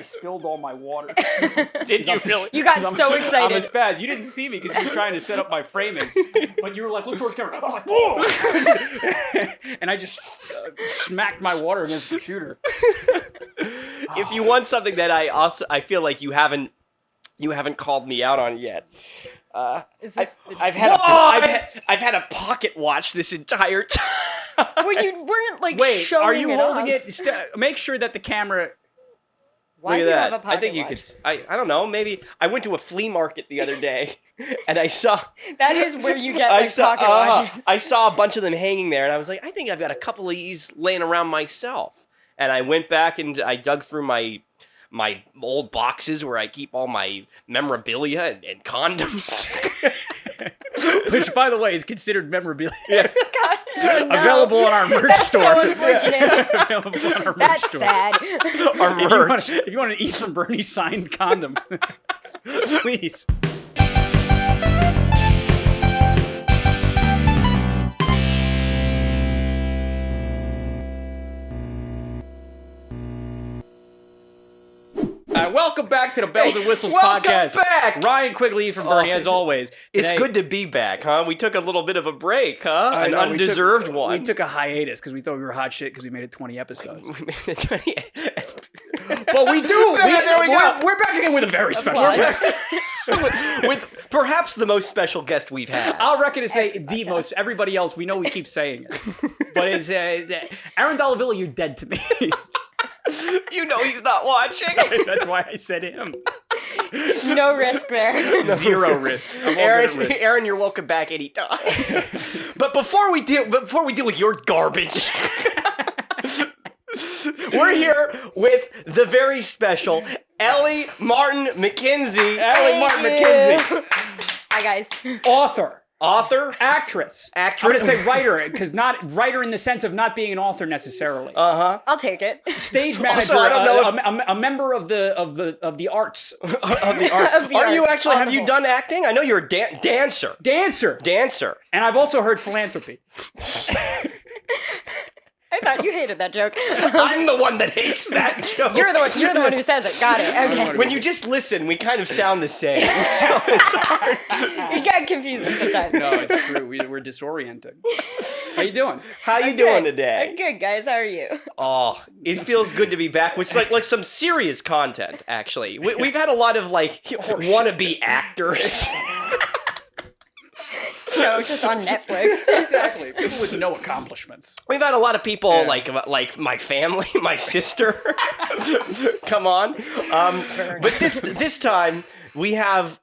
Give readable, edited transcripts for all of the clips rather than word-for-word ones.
I spilled all my water. Did you really? You got so I'm excited. a spaz. You didn't see me because you were trying to set up my framing. But you were like, look towards the camera. I was like, whoa! And I just smacked my water against the computer. If you want something that I feel like you haven't called me out on yet. Is this I've had a pocket watch this entire time. well, you weren't like Wait, showing are you it holding off. it? Make sure that the camera... Why do Look you at have a that. pocket I think you watch? could. I don't know. Maybe I went to a flea market the other day, and I saw. That is where you get like pocket watches. I saw a bunch of them hanging there, and I was like, I think I've got a couple of these laying around myself. And I went back and I dug through my old boxes where I keep all my memorabilia and condoms. Which, by the way, is considered memorabilia. God, no. Available on our merch That's store. so unfortunate. Available on our merch That's store. sad. Our merch. If you want an Ephraim Bernie signed condom, please. Welcome back to the Bells and Whistles Welcome podcast. back! Ryan Quigley, Ephraim Bernie, as always. It's Today- good to be back, huh? We took a little bit of a break, huh? I An know, undeserved one. We took a hiatus because we thought we were hot shit because we made it 20 episodes. We made it 20. But we do. There we go. We're back again with a very special guest. with perhaps the most special guest we've had. I'll reckon to say the most. Everybody else, we know we keep saying it. But it's Aaron Dollavilla, you're dead to me. You know he's not watching. That's why I said him. No risk there. Zero risk. I'm all good at risk. Aaron, you're welcome back anytime. But before we deal with your garbage, we're here with the very special Ellie Martin-McKinsey. Ellie Martin-McKinsey. Hi guys. Author, actress. I'm going to say writer, because not writer in the sense of not being an author necessarily. I'll take it. Stage manager, Also, I don't know a member of the arts. Of the arts. Of the Are you arts, actually? on Have the you whole. done acting? I know you're a dancer. Dancer. And I've also heard philanthropy. I thought you hated that joke. I'm the one that hates that joke. You're the one who says it. Got it. Okay. When you just listen, we kind of sound the same. So it's hard. You get confusing sometimes. No, it's true. We're disoriented. How you doing? How you I'm doing good. today? I'm good, guys. How are you? Oh, it feels good to be back with like some serious content. Actually, we've had a lot of like wannabe actors. Show just on Netflix. Exactly. People with no accomplishments. We've had a lot of people Yeah. like my family, my sister. Come on, but this time we have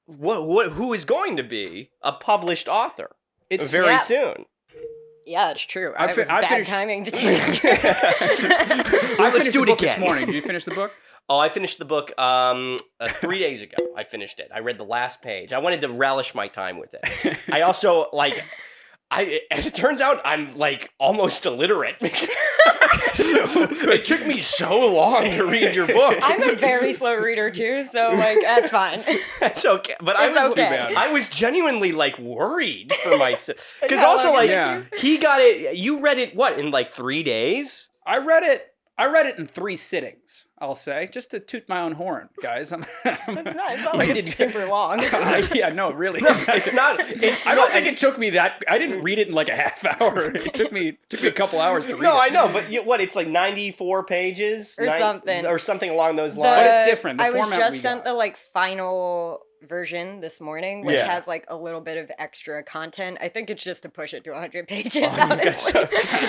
who is going to be a published author. It's very Yeah. soon. Yeah, it's true. I I was I bad finished- timing to take. I Let's finished do the it book this again. morning. Did you finish the book? Oh, I finished the book 3 days ago. I finished it. I read the last page. I wanted to relish my time with it. I also as it turns out, I'm like almost illiterate. It took me so long to read your book. I'm a very slow reader too, so like that's fine. That's okay, but It's okay. I was genuinely like worried for myself because How also long like did Yeah. he got it. You read it what in like 3 days? I read it in 3 sittings, I'll say, just to toot my own horn, guys. It's not like it's super long. Yeah, no, really. It's not. It's. I don't think it took me that. I didn't read it in like a half hour. It took me a couple hours to read No, it. I know, but what? It's like 94 pages Or something. or something along those But lines. it's different. The I was format just we sent got. the like final version this morning, which Yeah. has like a little bit of extra content. I think it's just to push it to 100 pages. Oh, You've got honestly.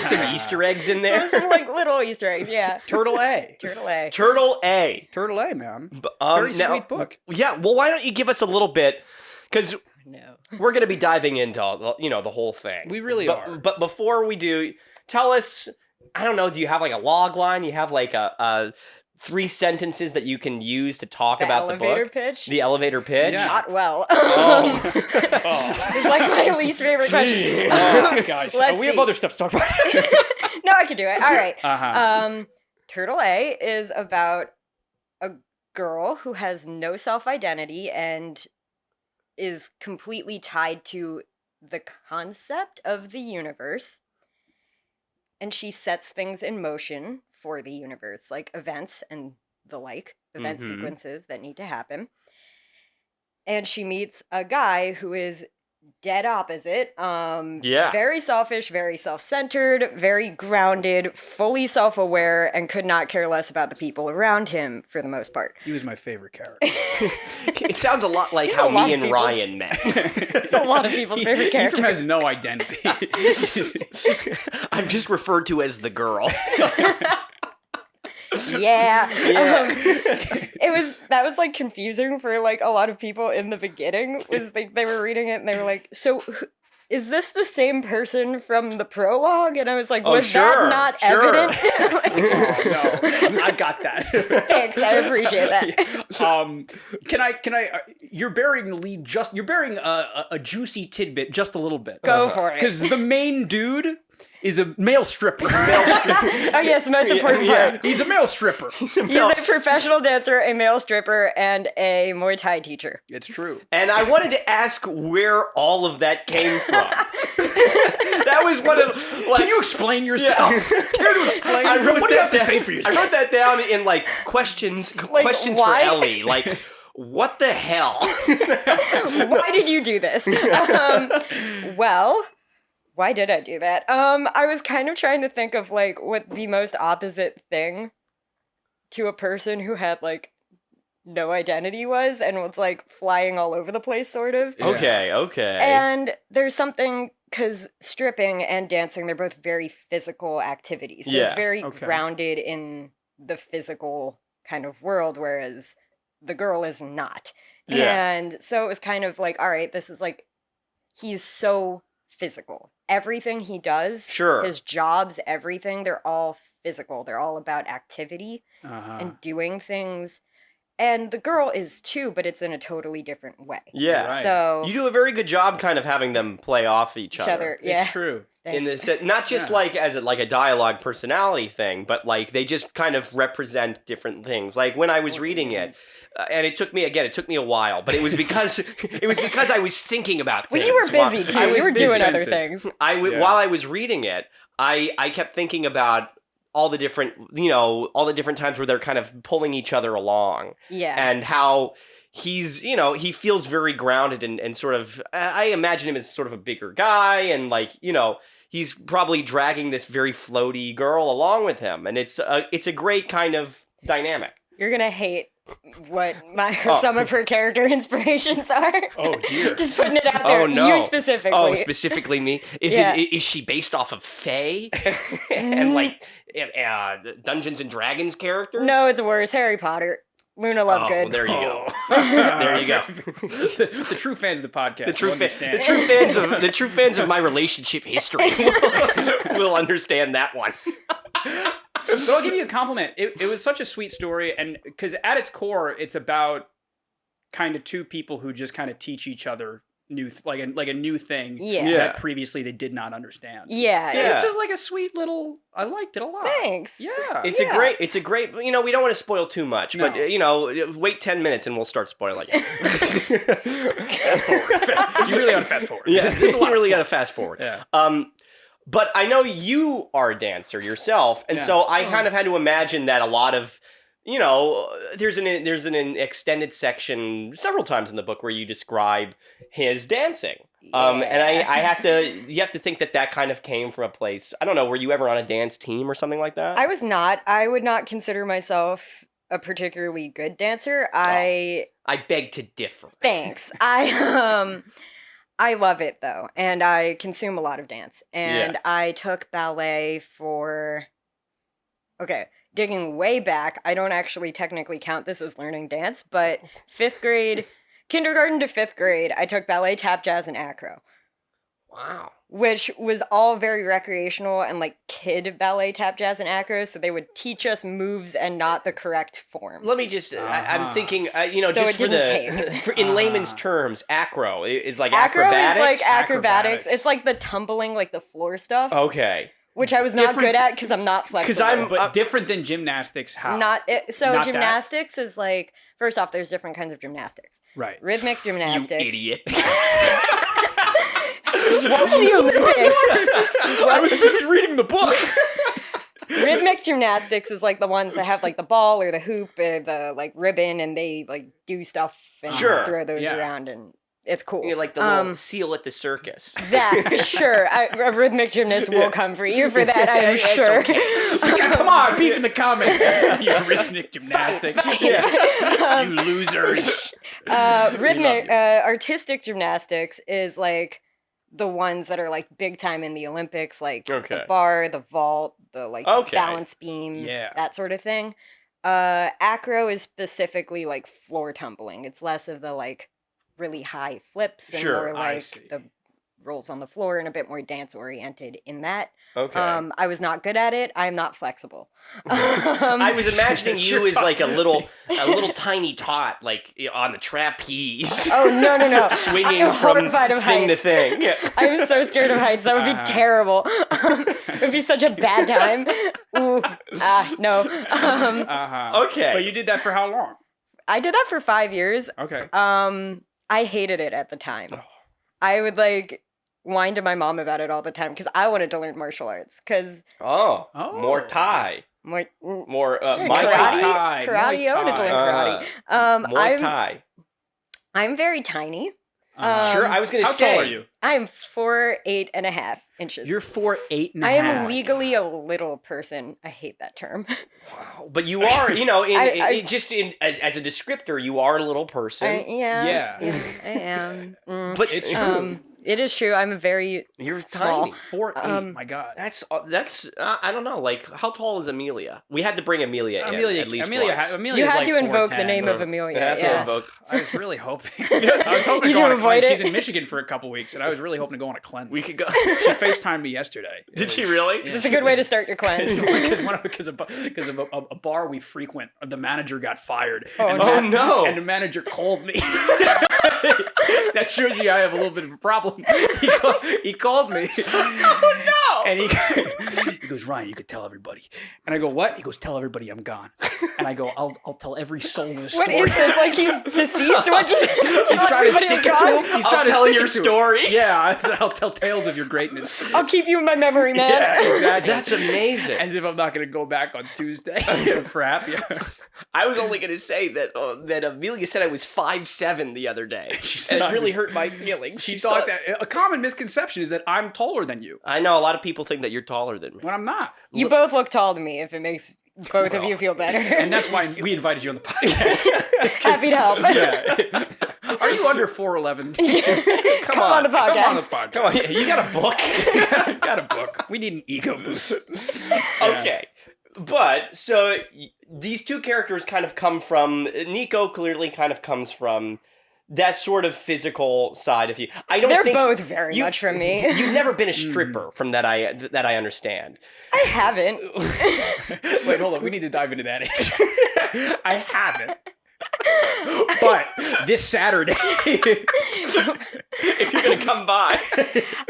some Easter eggs in there. Some like little Easter eggs, yeah. Turtle A. Turtle A. Turtle A. Turtle A, man. Very Very sweet book. Yeah. Well, why don't you give us a little bit? Because No. we're going to be diving into the whole thing. We really are. But before we do, tell us. I don't know. Do you have like a log line? You have like a 3 sentences that you can use to talk The about the elevator book. pitch? The elevator pitch. Yeah. Not well. Oh. It's like my least favorite question. Oh, guys. Let's We have see. other stuff to talk about. No, I can do it. All right. Uh-huh. Turtle A is about a girl who has no self-identity and is completely tied to the concept of the universe. And she sets things in motion for the universe, like events and the like event Mhm. sequences that need to happen. And she meets a guy who is dead opposite. Yeah. Very selfish, very self-centered, very grounded, fully self-aware, and could not care less about the people around him for the most part. He was my favorite character. It sounds a lot like He's how a lot me of and people's- Ryan met. It's a lot of people's favorite Ephraim character. has no identity. I'm just referred to as the girl. Yeah. Yeah. That was like confusing for like a lot of people in the beginning. Was they were reading it and they were like, so is this the same person from the prologue? And I was like, Oh, was sure, that not sure. evident? Oh, no, I got that. Thanks, I appreciate that. Can I? You're burying the lead. You're burying a juicy tidbit just a little bit. Go for it. Because the main dude is a male stripper. Oh yes, the most important part. He's a male stripper. He's a professional dancer, a male stripper, and a Muay Thai teacher. It's true. And I wanted to ask where all of that came from. That was one of. Can you explain yourself? Care to explain? I wrote what do you that have to down- say for yourself? I wrote that down in like questions for why? Ellie. Like, what the hell? Why did you do this? Well, why did I do that? I was kind of trying to think of like what the most opposite thing to a person who had like no identity was and was like flying all over the place, sort of. Yeah. Okay. And there's something, because stripping and dancing, they're both very physical activities. So it's Yeah, very okay. grounded in the physical kind of world, whereas the girl is not. Yeah. And so it was kind of like, all right, this is like, he's so physical. Everything he does, Sure. his jobs, everything, they're all physical. They're all about activity Uh-huh. and doing things. And the girl is too, but it's in a totally different way. Yeah. Right. So You do a very good job kind of having them play off each other. yeah. It's true. In Thanks. the not just Yeah. like as a, like a dialogue personality thing, but like they just kind of represent different things. Like when I was reading it, and it took me a while, but it was because I was thinking about Well, things. you were while- busy too. I was You were busy. doing other expensive. things. Yeah. While I was reading it, I kept thinking about all the different times where they're kind of pulling each other along, Yeah. and how he's, he feels very grounded and sort of, I imagine him as sort of a bigger guy, and like, he's probably dragging this very floaty girl along with him, and it's a great kind of dynamic. You're gonna hate what Oh. some of her character inspirations are. Oh, dear. Just putting it out there. Oh, no. You specifically. Oh, specifically me? Yeah. Is she based off of Fae and like Dungeons and Dragons characters? No, it's worse. Harry Potter. Luna Lovegood. Oh, there you go. Oh. There you go. the true fans of the podcast The true, will understand. the true fans of my relationship history will understand that one. But I'll give you a compliment. It was such a sweet story, and because at its core, it's about kind of two people who just kind of teach each other like a new thing Yeah. Yeah. that previously they did not understand. Yeah. Yeah. It's just like a sweet little. I liked it a lot. Thanks. Yeah. It's Yeah. a great, we don't want to spoil too much, but, wait 10 minutes and we'll start spoiling it. Fast forward. You really ought to fast forward. Yeah, There's a lot you really of got to fluff. fast forward. Yeah. But I know you are a dancer yourself, and Yeah. so I kind of had to imagine that a lot of, there's an extended section several times in the book where you describe his dancing. And you have to think that kind of came from a place. I don't know. Were you ever on a dance team or something like that? I was not. I would not consider myself a particularly good dancer. I beg to differ. Thanks. I love it though, and I consume a lot of dance. And I took ballet for. Okay, digging way back, I don't actually technically count this as learning dance, but 5th grade, kindergarten to 5th grade, I took ballet, tap, jazz, and acro, Wow. which was all very recreational and like kid ballet, tap, jazz, and acro. So they would teach us moves and not the correct form. Let me just. I'm Uh-huh. thinking. So just it for didn't take. for in layman's terms, acro is like Acro acrobatics. is like acrobatics. Acrobatics. It's like the tumbling, like the floor stuff, Okay. which I was not Different- good at because I'm not flexible. 'Cause I'm- But different than gymnastics. How? Not it, so Not that? gymnastics is like, first off, there's different kinds of gymnastics. right. Rhythmic You gymnastics. idiot. Watch the Olympics. I was just reading the book. Rhythmic gymnastics is like the ones that have like the ball or the hoop or the like ribbon, and they like do stuff and Sure. throw those Yeah. around, and it's cool. You're like the little seal at the circus. That sure, a rhythmic gymnast will come for you for that. I'm It's sure. okay. Come on, beef in the comments. You rhythmic gymnastics. You losers. Artistic gymnastics is like the ones that are like big time in the Olympics, like Okay. the bar, the vault, the like Okay. balance beam, Yeah. that sort of thing. Acro is specifically like floor tumbling. It's less of the like really high flips and Sure, more I like see. the rolls on the floor and a bit more dance oriented in that. Okay. I was not good at it. I'm not flexible. I was imagining You're you as like a little tiny tot, like on the trapeze. Oh no! Swinging I'm from horrified of thing to heights. thing. Yeah. I'm so scared of heights. That would be terrible. It would be such a bad time. Ooh, no. Okay. But you did that for how long? I did that for 5 years. Okay. I hated it at the time. I would like whine to my mom about it all the time because I wanted to learn martial arts. Because Oh, Oh. more Thai. more More karate, Muay Thai. karate. I wanted to learn karate. Muay Thai. I'm very tiny. Sure, I was going to How say. tall are you? I'm 4'8.5" inches. You're 4'8" and a I half. am legally a little person. I hate that term. Wow. But you are, you know, as a descriptor, you are a little person. Yeah, Yeah. I am. But it's true. It is true. I'm a very You're small. tiny. 4'8". My God. That's I don't know. Like, how tall is Amelia? We had to bring Amelia in at least Amelia, once. Amelia's You had like to invoke the 4'10". name of Amelia. We have to Yeah. invoke. I was really hoping. I was hoping to You go on a avoid cleanse. it? She's in Michigan for a couple weeks, and I was really hoping to go on a cleanse. We could go. She FaceTimed me yesterday. Did she really? It's a good way to start your cleanse. Because of a bar we frequent, the manager got fired. Oh, and no. Oh, no. And the manager called me. That shows you I have a little bit of a problem. He called me. Oh no! And he goes, Ryan, you could tell everybody. And I go, what? He goes, tell everybody I'm gone. And I go, I'll tell every soul in this What story. is this? Like he's deceased? What? He's trying to stick it to him. He's I'll trying to tell stick your it to him. story. Yeah, I said, I'll tell tales of your greatness. I'll keep you in my memory, man. Yeah, exactly. That's amazing. As if I'm not going to go back on Tuesday for happy. I was only going to say that Amelia said I was 5'7" the other day. said And I it really was- hurt my feelings. She thought that a common misconception is that I'm taller than you I know a lot of people think that you're taller than me. when I'm not. You both look tall to me. If it makes both of Well, you feel better, And that's why we invited you on the podcast. happy to help. Yeah. Are you under 4'11"? Come on the podcast. Come on the podcast. Come on, you got a book. Got a book. We need an ego boost. Okay. But, so, these two characters kind of come from, Nico clearly kind of comes from that sort of physical side of you. I don't They're think both very you- much from me. You've never been a stripper, from that I understand. I haven't. Wait, hold on. We need to dive into that answer. I haven't. But this Saturday, If you're gonna come by.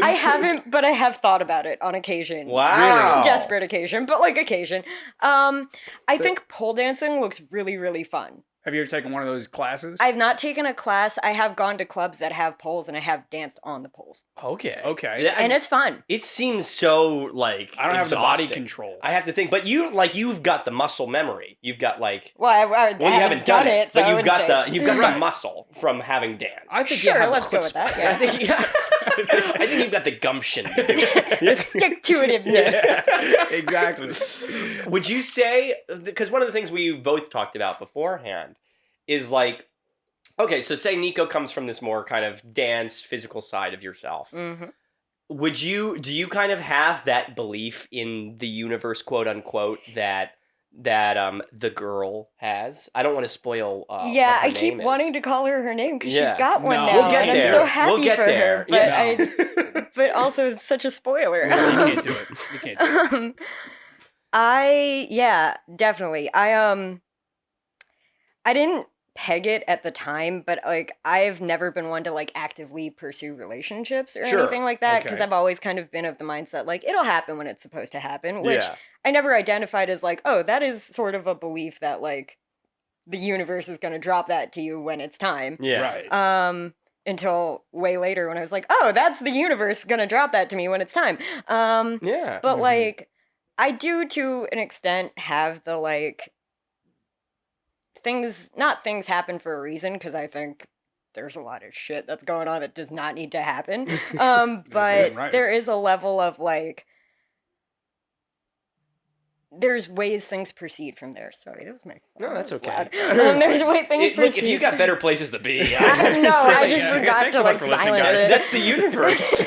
I haven't, but I have thought about it on occasion. Wow. Really? Desperate occasion, but like occasion. I think pole dancing looks really, really fun. have you ever taken one of those classes? I've not taken a class. I have gone to clubs that have poles, and I have danced on the poles, Okay. Okay. Yeah, and it's fun. it seems so like I don't have the body exhausting. control. I have to think, but you've got the muscle memory. You've got like Well, I you haven't done it, so but I you've wouldn't got say the it's- you've got Right. the muscle from having danced. I think you Sure, have let's the go with that. I Yeah. think I think you've got the gumption. To do it. Stick-to-itiveness. Yeah, exactly. Would you say, because one of the things we both talked about beforehand is like, okay, so say Nico comes from this more kind of dance, physical side of yourself. Mm-hmm. Do you kind of have that belief in the universe, quote unquote, that the girl has? I don't want to spoil Yeah, what her I keep name is. wanting to call her name because Yeah. she's got one No. now, We'll get and there. I'm so happy We'll get for there. her. But Yeah. but also it's such a spoiler. No, you can't do it. You can't do it. Yeah, definitely. I didn't peg it at the time, but like I've never been one to like actively pursue relationships or Sure. anything like that because Okay. I've always kind of been of the mindset like it'll happen when it's supposed to happen, which Yeah. I never identified as like, oh, that is sort of a belief that like the universe is going to drop that to you when it's time. Yeah. Right. Until way later when I was like, oh, that's the universe going to drop that to me when it's time. Yeah. But Mhm. like I do to an extent have the like things happen for a reason, because I think there's a lot of shit that's going on that does not need to happen. But Right. there is a level of like, there's ways things proceed from there. Sorry, that was my phone. No, that's That was okay. loud. There's way things proceed. Look, if you got better places to be, No, I just Yeah. forgot Thanks to so much like for listening, silence guys. it. that's the universe.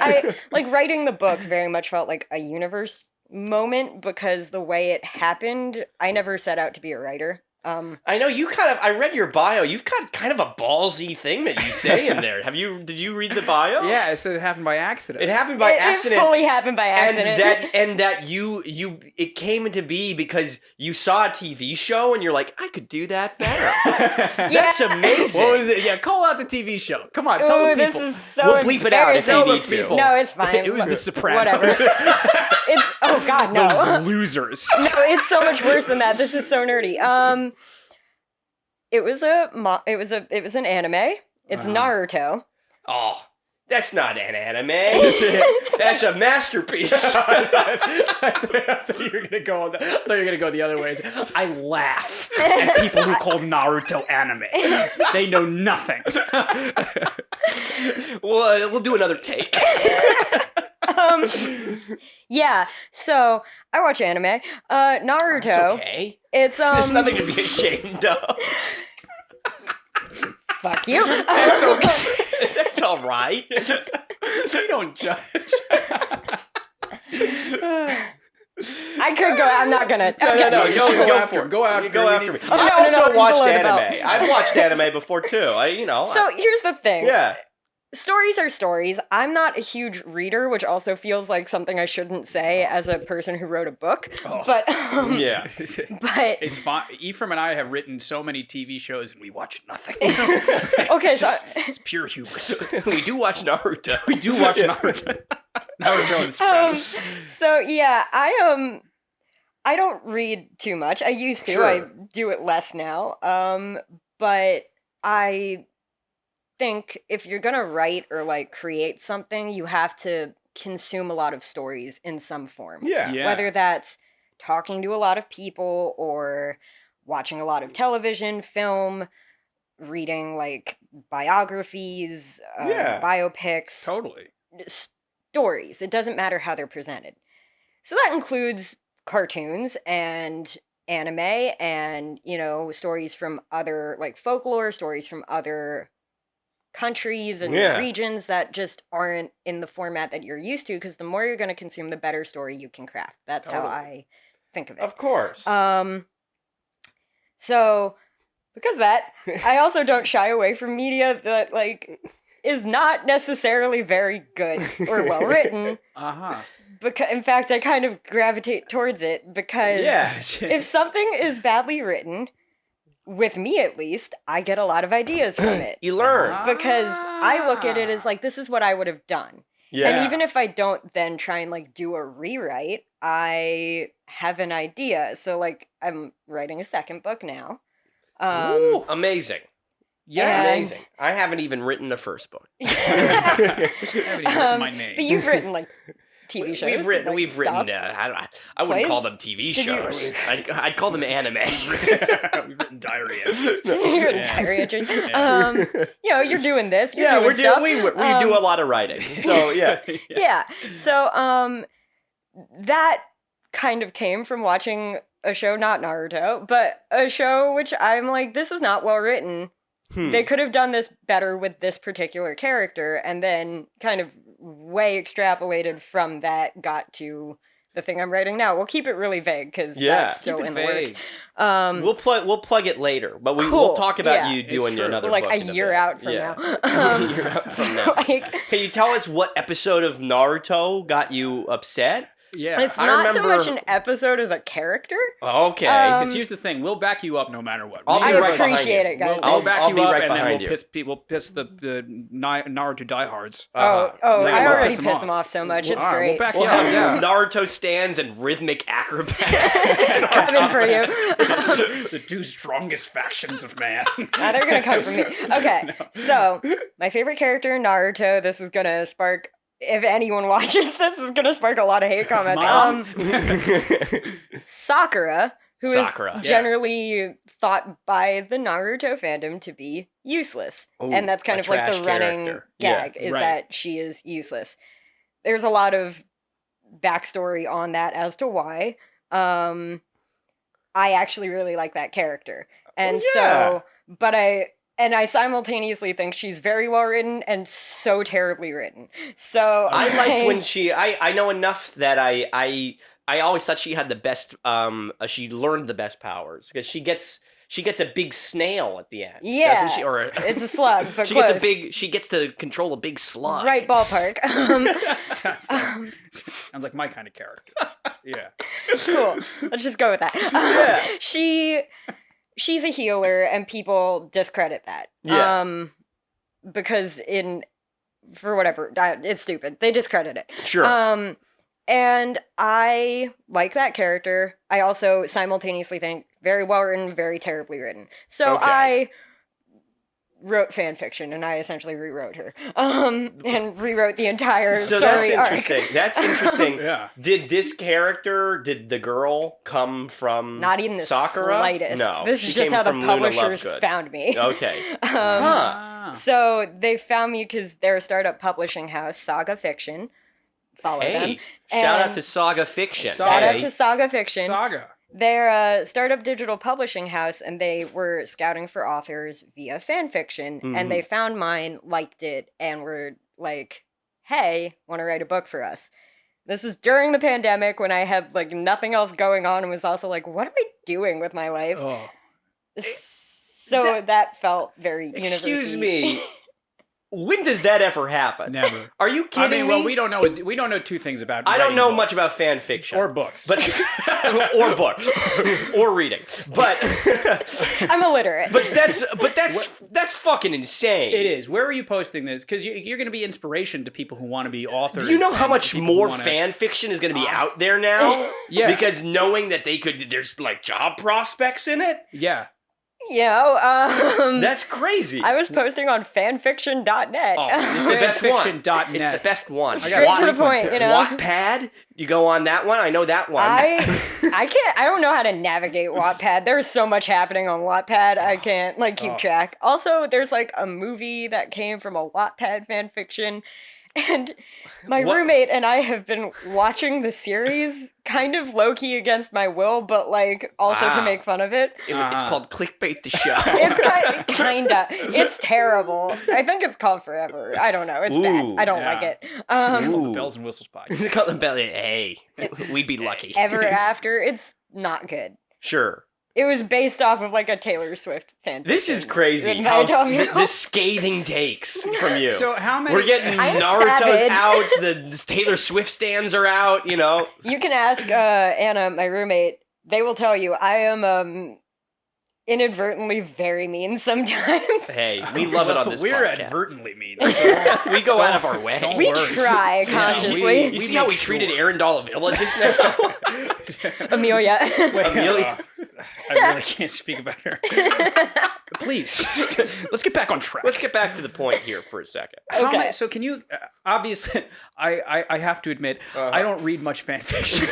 I like writing the book very much felt like a universe moment, because the way it happened, I never set out to be a writer. I know you I read your bio. You've got kind of a ballsy thing that you say in there. Did you read the bio? Yeah, it said it happened by accident. It happened by It accident. fully happened by accident. And that you it came into be because you saw a TV show and you're like, I could do that better. That's amazing. What was it? Yeah, call out the TV show. Come on, tell Ooh, the this people. is so We'll bleep it out if Tell we the need to. people. No, it's fine. It was The Sopranos. Whatever. It's oh god, no. Those losers. No, it's so much worse than that. This is so nerdy. It was an anime. It's Uh-huh. Naruto. Oh, that's not an anime. That's a masterpiece. I thought you were gonna go. I thought you were gonna go the other ways. I laugh at people who call Naruto anime. They know nothing. We'll do another take. Yeah. So I watch anime. Naruto. It's okay. It's There's nothing to be ashamed of. Fuck you. That's okay. That's all right. You don't judge. I could go. I'm not gonna. No, Okay. no, You should go go for after it. him. Go after Go him. after me. no, I no, also it's watched below the belt. anime. I've watched anime before too. So here's the thing. Yeah. Stories are stories. I'm not a huge reader, which also feels like something I shouldn't say as a person who wrote a book. Oh. But Yeah. but It's fine. Ephraim and I have written so many TV shows and we watch nothing. Okay, It's so- it's pure hubris. We do watch Naruto. We do watch Naruto. Naruto and Sopranos. so yeah, I don't read too much. I used to. Sure. I do it less now. But I think if you're gonna write or like create something, you have to consume a lot of stories in some form. Yeah. Yeah. Whether that's talking to a lot of people or watching a lot of television, film, reading like biographies, Yeah. biopics, Totally. stories. It doesn't matter how they're presented. So that includes cartoons and anime and, stories from other, like folklore, stories from other countries and Yeah. regions that just aren't in the format that you're used to, because the more you're going to consume, the better story you can craft. That's how Totally. I think of it. Of course. So because of that, I also don't shy away from media that like is not necessarily very good or well written. Uh-huh. Because in fact, I kind of gravitate towards it because yeah. if something is badly written, with me at least, I get a lot of ideas from it. You learn. Because I look at it as like, this is what I would have done. Yeah. And even if I don't then try and like do a rewrite, I have an idea. So like I'm writing a second book now. Ooh, amazing. Yeah. And- Amazing. I haven't even written the first book. I haven't even written my name. But you've written like TV shows. We've written. like, We've written. stuff. I wouldn't call Plays? them TV Did you- shows. I'd call them anime. We've written diary entries. You've written Yeah. diary entries. Yeah. You're doing this. You're Yeah, doing we're doing. stuff. We do a lot of writing. So yeah. Yeah. So that kind of came from watching a show, not Naruto, but a show which I'm like, this is not well written. They could have done this better with this particular character, and then kind of way extrapolated from that got to the thing I'm writing now. We'll keep it really vague because Yeah. that's still Keep it in the works. vague. We'll plug it later, but we'll Cool, talk about yeah. you doing true. another Like book a in year bit. out from Yeah. now. A year out from now. Like, Can you tell us what episode of Naruto got you upset? Yeah. it's I not so remember- much an episode as a character. Okay. Because here's the thing, we'll back you up no matter what. I'll I be right behind appreciate you. it, guys. We'll back I'll you be up, right and then behind we'll you. piss the Naruto diehards. Uh-huh. Oh, Like, I we'll already piss 'em piss off. them off so much. It's All right, great. we'll back We'll you have up. Yeah. Naruto stands and rhythmic acrobats. Coming for you. The two strongest factions of man. Now they're gonna come for me. Okay, so my favorite character in Naruto. This is gonna spark if anyone watches this is gonna spark a lot of hate comments. Mom? Sakura, who Sakura. is generally thought by the Naruto fandom to be useless. Ooh, and that's kind a of like the trash running character. gag, Yeah, is right. that she is useless. There's a lot of backstory on that as to why. I actually really like that character. And yeah. but I simultaneously think she's very well written and so terribly written. So I liked when I know enough that I always thought she had the best she learned the best powers because she gets a big snail at the end. Yeah, doesn't she? Or it's a slug, but she close. gets to control a big slug. Right ballpark. Sounds like my kind of character. Yeah. Cool. Let's just go with that. Yeah. She's a healer, and people discredit that. Yeah. Because for whatever, it's stupid. They discredit it. Sure. And I like that character. I also simultaneously think very well written, very terribly written. So Okay. I wrote fan fiction, and I essentially rewrote her. And rewrote the entire So story that's arc. interesting. That's interesting. Yeah. Did the girl come from Not even the Sakura? slightest. No. This she is just came how the from Luna publishers Lovegood. found me. Okay. Huh. Ah. So they found me because they're a startup publishing house, Saga Fiction. Follow them. Hey, shout out And to Saga Fiction. Shout out Hey. to Saga Fiction. Saga. They're a startup digital publishing house, and they were scouting for authors via fan fiction. Mhm. And they found mine, liked it, and were like, "Hey, want to write a book for us?" This is during the pandemic when I had like nothing else going on, and was also like, "What am I doing with my life?" Oh. So that felt very Excuse university. me. When does that ever happen? Never. Are you I kidding mean, me? well, we don't know two things about. I don't writing know books. much about fan fiction. or books, but or books or reading. But I'm illiterate. but that's fucking insane. it is. Where are you posting this? Because you're going to be inspiration to people who want to be authors. Do you know how and much people who more wanna- fan fiction is going to be out there now? Yeah. Because knowing that there's like job prospects in it. Yeah. That's crazy. I was posting on fanfiction.net. Oh, it's the best one. Fanfiction.net. It's the best one. I got Straight to the Wattpad. point, you know. Wattpad. You go on that one. I know that one. I don't know how to navigate Wattpad. There's so much happening on Wattpad. I can't like keep track. Also, there's like a movie that came from a Wattpad fan fiction. And my What? roommate and I have been watching the series kind of low-key against my will, but like also to Wow. make fun of it. It's called Clickbait the Show. It's kinda. It's terrible. I think it's called Forever. I don't know. It's bad. Ooh, I don't yeah. like it. It's called the Ooh. Bells and Whistles podcast. It's called the Belly. Hey, we'd be lucky. Ever After. It's not good. Sure. It was based off of like a Taylor Swift fan. This is fiction crazy. written How by Tom York. the scathing takes from you. So how many? We're getting I'm Naruto's savage. out. The Taylor Swift stands are out. You know. You can ask Anna, my roommate. They will tell you I am inadvertently very mean sometimes. Hey, we love it on this We're podcast. advertently mean. We go out of our way. don't We worry. try Yeah, consciously. You see how we make treated sure. Arendelle Village just now? Amelia. Wait, Amelia. I really can't speak about her. Please, let's get back on track. Let's get back to the point here for a second. How Okay. many- so can you? Obviously, I have to admit I don't read much fan fiction.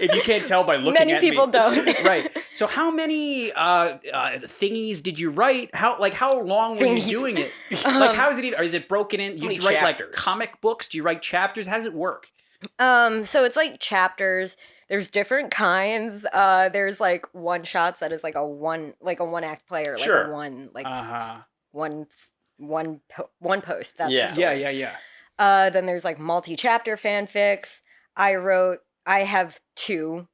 If you can't tell by looking Many at people me, don't. Right. So how many thingies did you write? How long were Thingies. you doing it? Like how is it? Or is it broken in? You many write like chapters? comic books? Do you write chapters? How does it work? So it's like chapters. There's different kinds. There's like one shots that is like a one act player, like Sure. a one like Uh-huh. one post. That's Yeah. the story. Yeah. Then there's like multi-chapter fanfics. I have two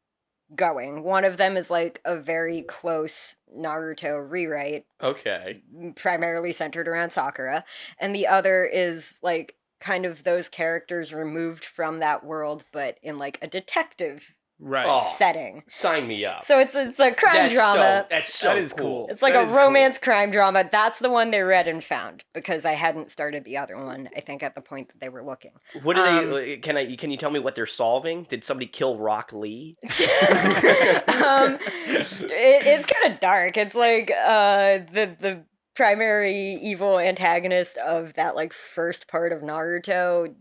going. One of them is like a very close Naruto rewrite, Okay. primarily centered around Sakura, and the other is like kind of those characters removed from that world, but in like a detective Right. Oh. setting. Sign me up. So it's a crime drama. That's so That is cool. cool. It's like That a is cool. romance crime drama. That's the one they read and found because I hadn't started the other one, I think, at the point that they were looking. What do they? Can you tell me what they're solving? Did somebody kill Rock Lee? It's kind of dark. It's like the primary evil antagonist of that like first part of Naruto,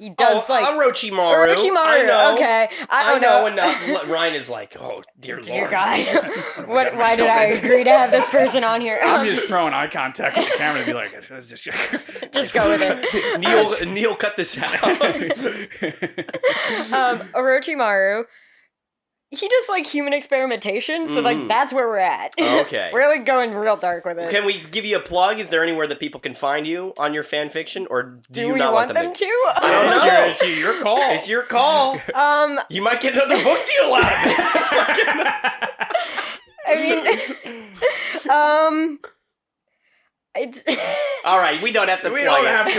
He does Orochimaru. Orochimaru. I know. Okay, I don't know know. enough. Ryan is like, oh dear Dear Lord. God, Oh my God, why I'm did so I into agree to have this person on here? I'm just throwing eye contact with the camera to be like, let's just Just go with it. Neil, cut this out. Orochimaru, he does like human experimentation, so like Mhm. that's where we're at. Okay. We're like going real dark with it. Can we give you a plug? Is there anywhere that people can find you on your fan fiction, or do you we not want them them to? to? I don't know. It's your call. It's your call. You might get another book deal out of it. I mean, it's All right, we don't have to. We plug don't it. have to.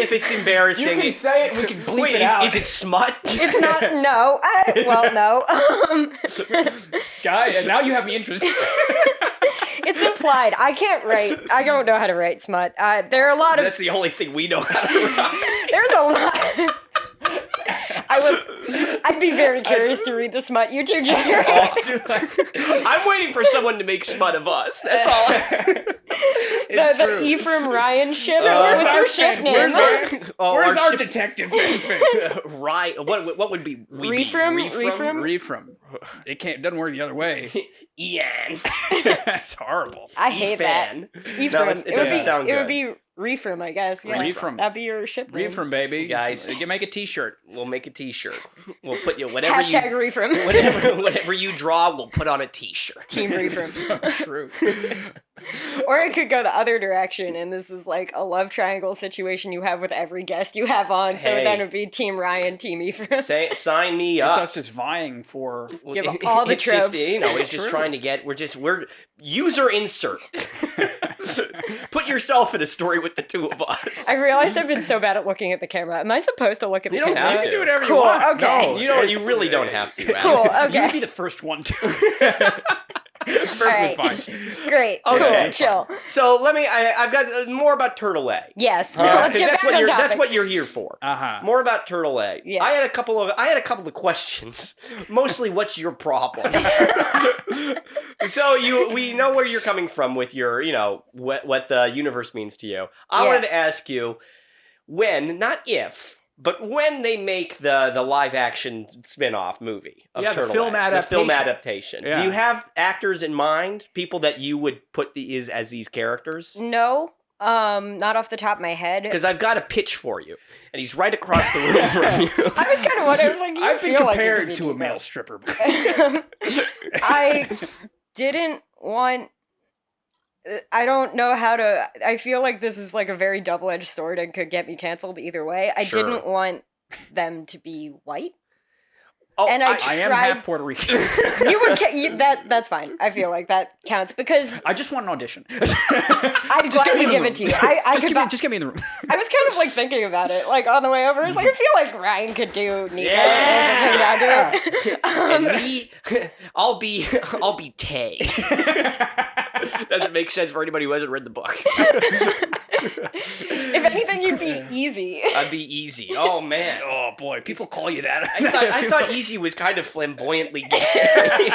If it's embarrassing, You can say it. We can bleep wait, it out. is it smut? it's not. No. Well, no. Guy, and now you have me interested. It's implied. I can't write. I don't know how to write smut. There are a lot of. That's the only thing we know how to write. There's a lot. I'd be very curious to read the smut you two generate. I'm waiting for someone to make smut of us. That's all. The Ephraim Ryan ship. Where's What's our your ship fan- name? Where's our ship- detective fanfic? Right. What would be we Reefram? Refram. It doesn't work the other way. Ian. That's horrible. I hate that. Efan. Ephraim. It doesn't sound It good. would be Reefram, I guess. Yeah. Reefram. That'd be your ship name. Refram, baby. Guys. You can make a t-shirt. We'll make a T-shirt. We'll put you whatever Hashtag you Reefram. whatever you draw. We'll put on a T-shirt. Team Reefram. So true. Or it could go the other direction, and this is like a love triangle situation you have with every guest you have on. So Hey. then it would be Team Ryan, Team Ephraim. Sign me It's up. us just vying for. Give all the It's just, tropes. it's It's just true. trying to get. We're user insert. Put yourself in a story with the two of us. I realized I've been so bad at looking at the camera. Am I supposed to look at the You don't camera? have You can to. do whatever Cool, you want. okay. No, You don't. You it's- really don't have to. Adam. Cool, You okay. would be the first one to. Perfectly Alright. fine. Great. Okay. Cool. Chill. So let me. I've got more about Turtle A. Yes. Yeah, Let's because get that's back what on topic. that's what you're here for. Uh-huh. More about Turtle A. Yeah. I had a couple of questions. Mostly, what's your problem? So we know where you're coming from with your, what the universe means to you. I Yeah. wanted to ask you when, not if, but when they make the live action spin-off movie of Yeah, the Turtle film A, the film adaptation. adaptation. Yeah. Do you have actors in mind? People that you would put as these characters? No. Not off the top of my head. Because I've got a pitch for you, and he's right across the room from you. I was kind of wondering, I was like, you I've been feel like it compared could to be a male Nico. stripper. I didn't want. I don't know how to. I feel like this is like a very double-edged sword and could get me canceled either way. I Sure. didn't want them to be white. Oh, And I am tried- half Puerto Rican. You would that's fine. I feel like that counts because I just want an audition. I'd Just get gladly me in the give room. it to you. I could. Just get me in the room. I was kind of like thinking about it, like on the way over. I was like, I feel like Ryan could do Nico if it came down to it. and me, I'll be Tay. Doesn't make sense for anybody who hasn't read the book. If anything, you'd be easy. I'd be Easy. Oh man. Oh boy, people call you that. I thought Easy was kind of flamboyantly gay.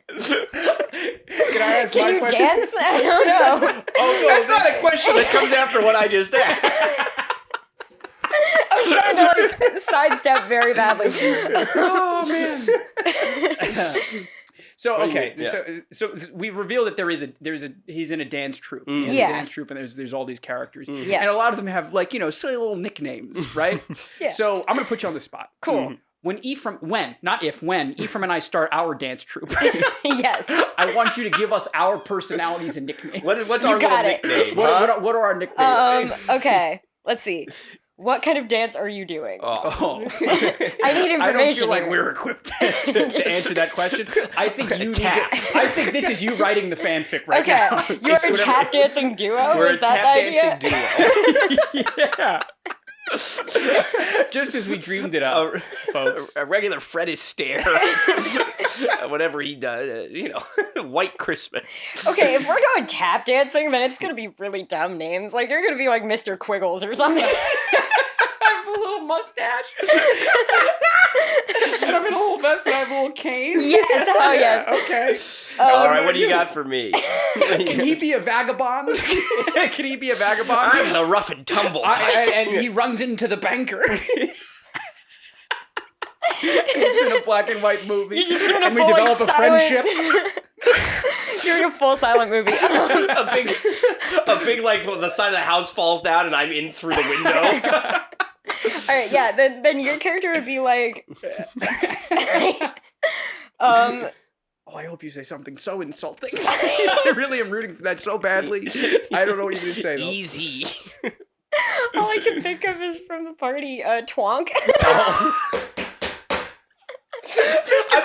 Can I ask Can my you question? dance? I don't know. Oh no, That's not a question that comes after what I just asked. I was trying to like sidestep very badly. Oh man. So What do you okay, mean? so we reveal that he's in a dance troupe. Mhm. He's in Yeah. a dance troupe, and there's all these characters, Mhm. Yeah. and a lot of them have like silly little nicknames, right? Yeah. So I'm gonna put you on the spot. Cool. When Ephraim and I start our dance troupe, Yes. I want you to give us our personalities and nicknames. What's You our little got it. nickname? What are our nicknames? Okay. Let's see. What kind of dance are you doing? Oh. I need information. I don't feel like here. we're equipped to answer that question. I think you need Tap. I think this is you writing the fanfic right Okay, now. you're It's a whatever- tap dancing duo. We're Is a that tap the idea? dancing duo. Yeah. Just as we dreamed it up, folks. A regular Fred Astaire. Whatever he does, White Christmas. Okay, if we're going tap dancing, then it's gonna be really dumb names. Like you're gonna be like Mr. Quiggles or something. I have a little mustache. And I'm in a little vest and I have a little cane? Yes, hell yes. Okay. All right, what do you got for me? Can he be a vagabond? Can he be a vagabond? I'm the rough and tumble type. And he runs into the banker. It's in a black and white movie. You're just doing and a we full, develop like, a friendship. You're doing a full silent movie. a big like the side of the house falls down and I'm in through the window. All right, yeah. Then your character would be like, Oh, I hope you say something so insulting. I really am rooting for that so badly. I don't know what you're going to say, though. Easy. all I can think of is from the party, Twonk.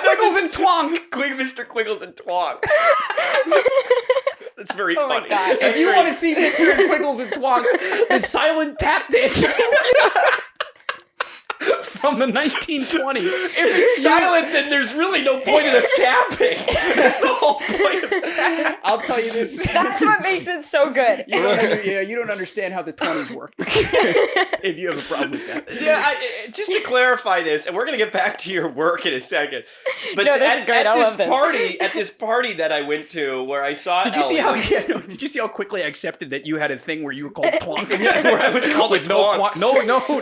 Quiggles and Twonk. Mr. Quiggles and Twonk. That's very Oh my funny. God. If you want to see Mr. and Quiggles and Twonk, the silent tap dance from the 1920s. If it's silent, then there's really no point in us tapping. That's the whole point of tapping. I'll tell you this. That's what makes it so good. You don't understand how the 20s work. If you have a problem with that. Yeah, just to clarify this, and we're gonna get back to your work in a second. But No, this is great. I love this. at this party that I went to, where I saw Did you see how? Ellie, Did you see how quickly I accepted that you had a thing where you were called Twonk? where I was called a twonk.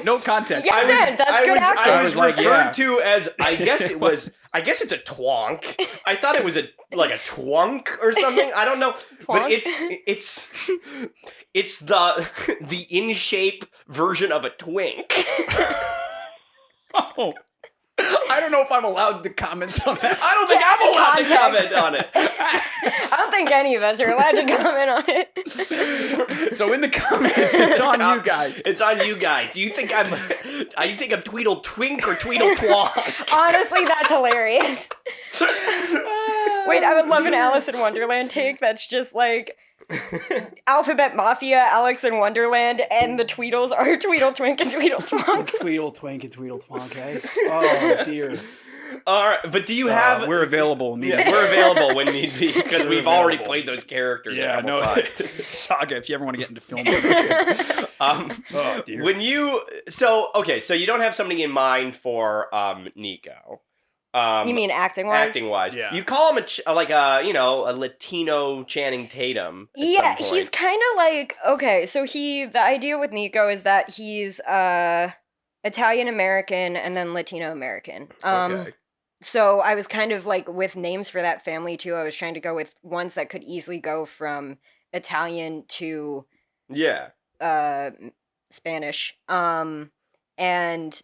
No context. Yes, that's good acting. I was like, referred yeah. to as, I guess it was. I guess it's a twonk. I thought it was a twunk or something. I don't know, but it's the in shape version of a twink. Oh. I don't know if I'm allowed to comment on that. I don't think I'm allowed to Context. comment on it. I don't think any of us are allowed to comment on it. So in the comments, it's on you guys. It's on you guys. Do you think I'm Tweedle Twink or Tweedle Twonk? Honestly, that's hilarious. Wait, I would love an Alice in Wonderland take that's just like Alphabet Mafia, Alex in Wonderland, and the Tweedles are Tweedle Twink and Tweedle Twonk. Tweedle Twink and Tweedle Twonk, eh? Oh, dear. All right, but do you have? We're available immediately. Yeah, we're available when need be because we've already available. played those characters a Yeah, couple no, times. Saga, if you ever want to get into film. Oh, dear. When you so you don't have something in mind for Nico. You mean acting-wise? Acting wise, Yeah. You call him a Latino Channing Tatum. At Yeah, some he's point. kind of like, okay, so the idea with Nico is that he's Italian-American and then Latino-American. Okay. So I was kind of like, with names for that family too, I was trying to go with ones that could easily go from Italian to Yeah. Spanish. And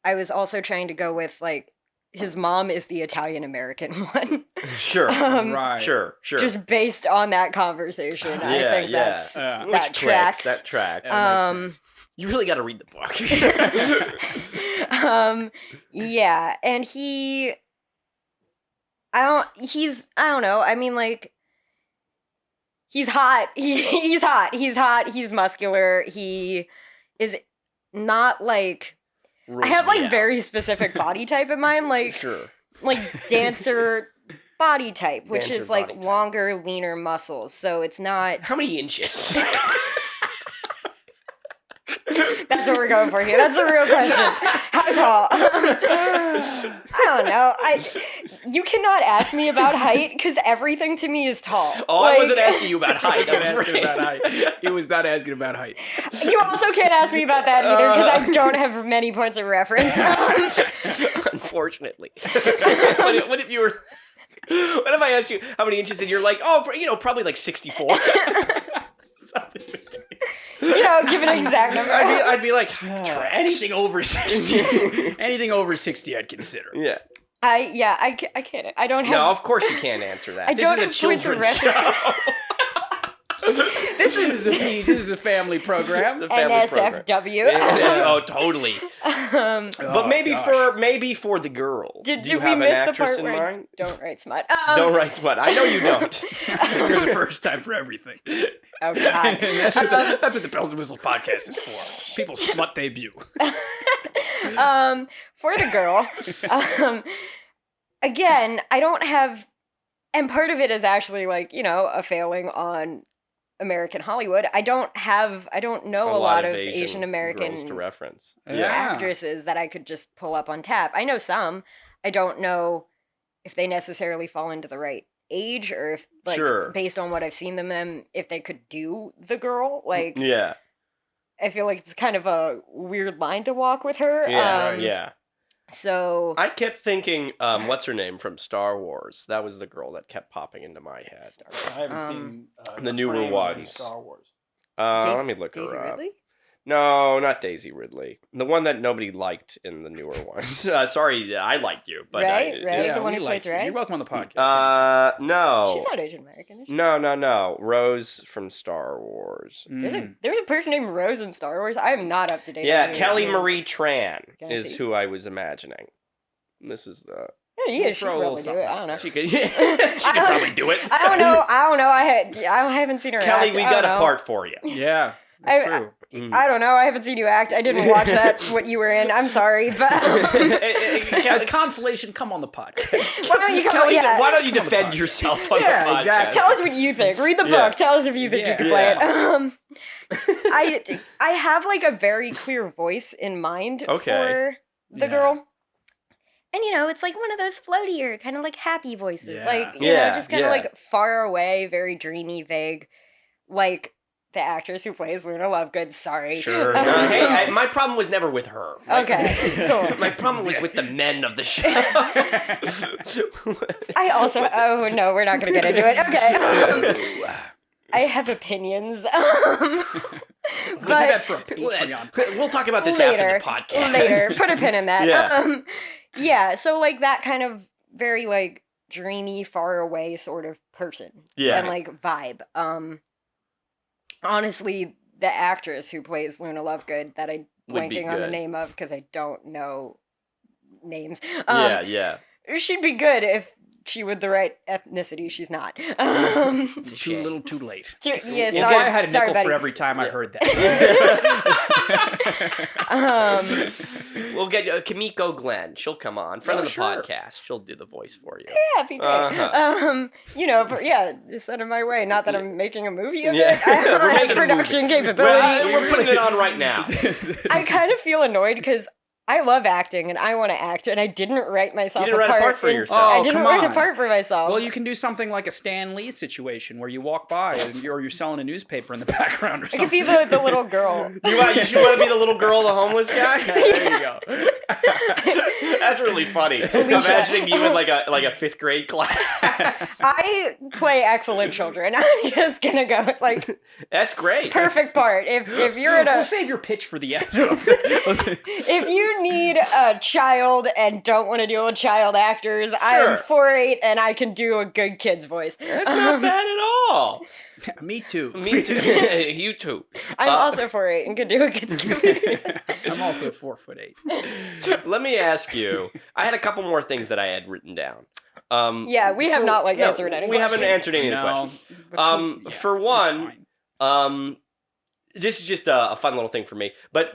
I was also trying to go with like, his mom is the Italian-American one. Sure. Right. Sure. Just based on that conversation, I think that's Yeah. Which that tracks. That tracks. That makes sense. You really got to read the book. Yeah, and I don't know. I mean, like, he's hot. He's hot. He's muscular. He is not like, I have like very specific body type in mind, like Sure. like dancer body type, which Dancer is like body type. longer, leaner muscles. So it's not. How many inches? That's what we're going for here. That's the real question. How tall? I don't know. You cannot ask me about height because everything to me is tall. Oh, Like, I wasn't asking you about height. He I'm wasn't asking afraid. about height. He was not asking about height. You also can't ask me about that either because I don't have many points of reference. Unfortunately. What if you were? What if I asked you how many inches and you're like, oh, probably like 64. Something between. Give an exact number. I'd be like, tracks. Anything over 60. Anything over 60 I'd consider. Yeah. I can't. I don't have. No, of course you can't answer that. I don't This have is a points of children's reference. show. This is a family program. It's a family program. NSFW. Oh, totally. But maybe for the girl. Did Do you we have miss an the actress part in where mind? don't write smut? Don't write smut. I know you don't. There's a first time for everything. Oh God. that's what the Bells and Whistles podcast is for. People's smut debut. For the girl, again, I don't have, and part of it is actually like, a failing on American Hollywood. I don't know a lot of Asian American girls to reference. Yeah. actresses that I could just pull up on tap. I know some. I don't know if they necessarily fall into the right age or if, like, Sure. based on what I've seen them, if they could do the girl. Like, Yeah. I feel like it's kind of a weird line to walk with her. Yeah. Yeah. So I kept thinking, what's her name from Star Wars? That was the girl that kept popping into my head. I haven't seen the newer Ephraim or any ones. Star Wars. Let me look Daisy her up. Ridley? No, not Daisy Ridley. The one that nobody liked in the newer ones. Sorry, I liked you, but Right? Yeah, the one we who like plays you. Ray? You're welcome on the podcast. No. She's not Asian American, is she? No. Rose from Star Wars. Mm. There's a person named Rose in Star Wars. I am not up to date. Yeah, on Kelly names. Marie Tran Can I is see? who I was imagining. This is the. Yeah, yeah, she Throw a could little probably do it. I don't know. She could. She could probably do it. I don't know. I haven't seen her Kelly, act. we I got don't a know. part for you. Yeah, that's I- true. I don't know. I haven't seen you act. I didn't watch that. What you were in. I'm sorry, but As consolation, come on the podcast. why don't you come? Kelly, Yeah, why don't you come on the defend podcast. yourself on Yeah, the podcast? exactly. tell us what you think. Read the book. Yeah. Tell us if you think you Yeah. can play Yeah. it. I have like a very clear voice in mind Okay. for the Yeah. girl. And it's like one of those floatier, kind of like happy voices. Yeah. Like, Yeah, just kind of yeah. like far away, very dreamy, vague. Like the actress who plays Luna Lovegood, sorry. Sure. No, hey, my problem was never with her. Okay, cool. My problem was with the men of the show. I also, oh no, we're not going to get into it. Okay. I have opinions. We'll do that for a Patreon. We'll talk about this Later. after the podcast. Later, put a pin in that. Yeah. Yeah, so like that kind of very like dreamy, far away sort of person. Yeah. And like vibe. Honestly, the actress who plays Luna Lovegood that I'm Would be blanking on the good. name of because I don't know names. Yeah. She'd be good if she with the right ethnicity. She's not. It's too little, too late. Yeah, If sorry, I had a sorry, nickel buddy. for every time I heard that. We'll get Kimiko Glenn. She'll come on. Friend of the sure. podcast. She'll do the voice for you. Yeah, it'd be great. Uh-huh. But yeah, just send it my way. Not that I'm making a movie of Yeah. it. I We're don't making have a production movie. capability. We're putting it on right now. I kind of feel annoyed because I love acting and I want to act, and I didn't write myself You didn't write a part part for in- yourself. I Oh, didn't come write a on. part for myself. Well, you can do something like a Stan Lee situation where you walk by and you're selling a newspaper in the background or I something. could be the little girl. You want to be the little girl, the homeless guy? There you go. That's really funny. Imagining you in like a fifth grade class. I play excellent children. I'm just gonna go like That's great. perfect part. If you're in a We'll save your pitch for the end. if you need a child and don't want to deal with child actors, I am Sure. 4'8" and I can do a good kid's voice. That's not bad at all. Me too. Me too. You too. I'm also 4'8" and can do a kid's voice. I'm also 4'8". Let me ask you. I had a couple more things that I had written down. Yeah, we have not answered any We haven't questions. answered any of the questions. But For it's one, fine. this is just a fun little thing for me. But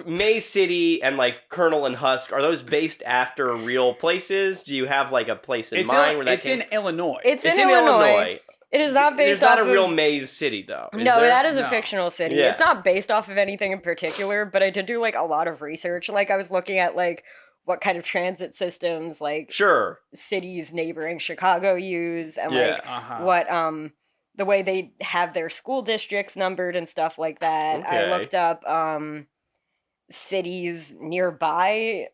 Maze City and like Colonel and Husk, are those based after real places? Do you have like a place in mind where that it's came? in Illinois. It's It's in Illinois. It is not based There's not off a real of... Maze City though. Is No, there? that is a No. fictional city. Yeah. It's not based off of anything in particular, but I did do like a lot of research. Like I was looking at like what kind of transit systems like Sure. cities neighboring Chicago use and Yeah. like Uh-huh. what the way they have their school districts numbered and stuff like that. I Okay. looked up cities nearby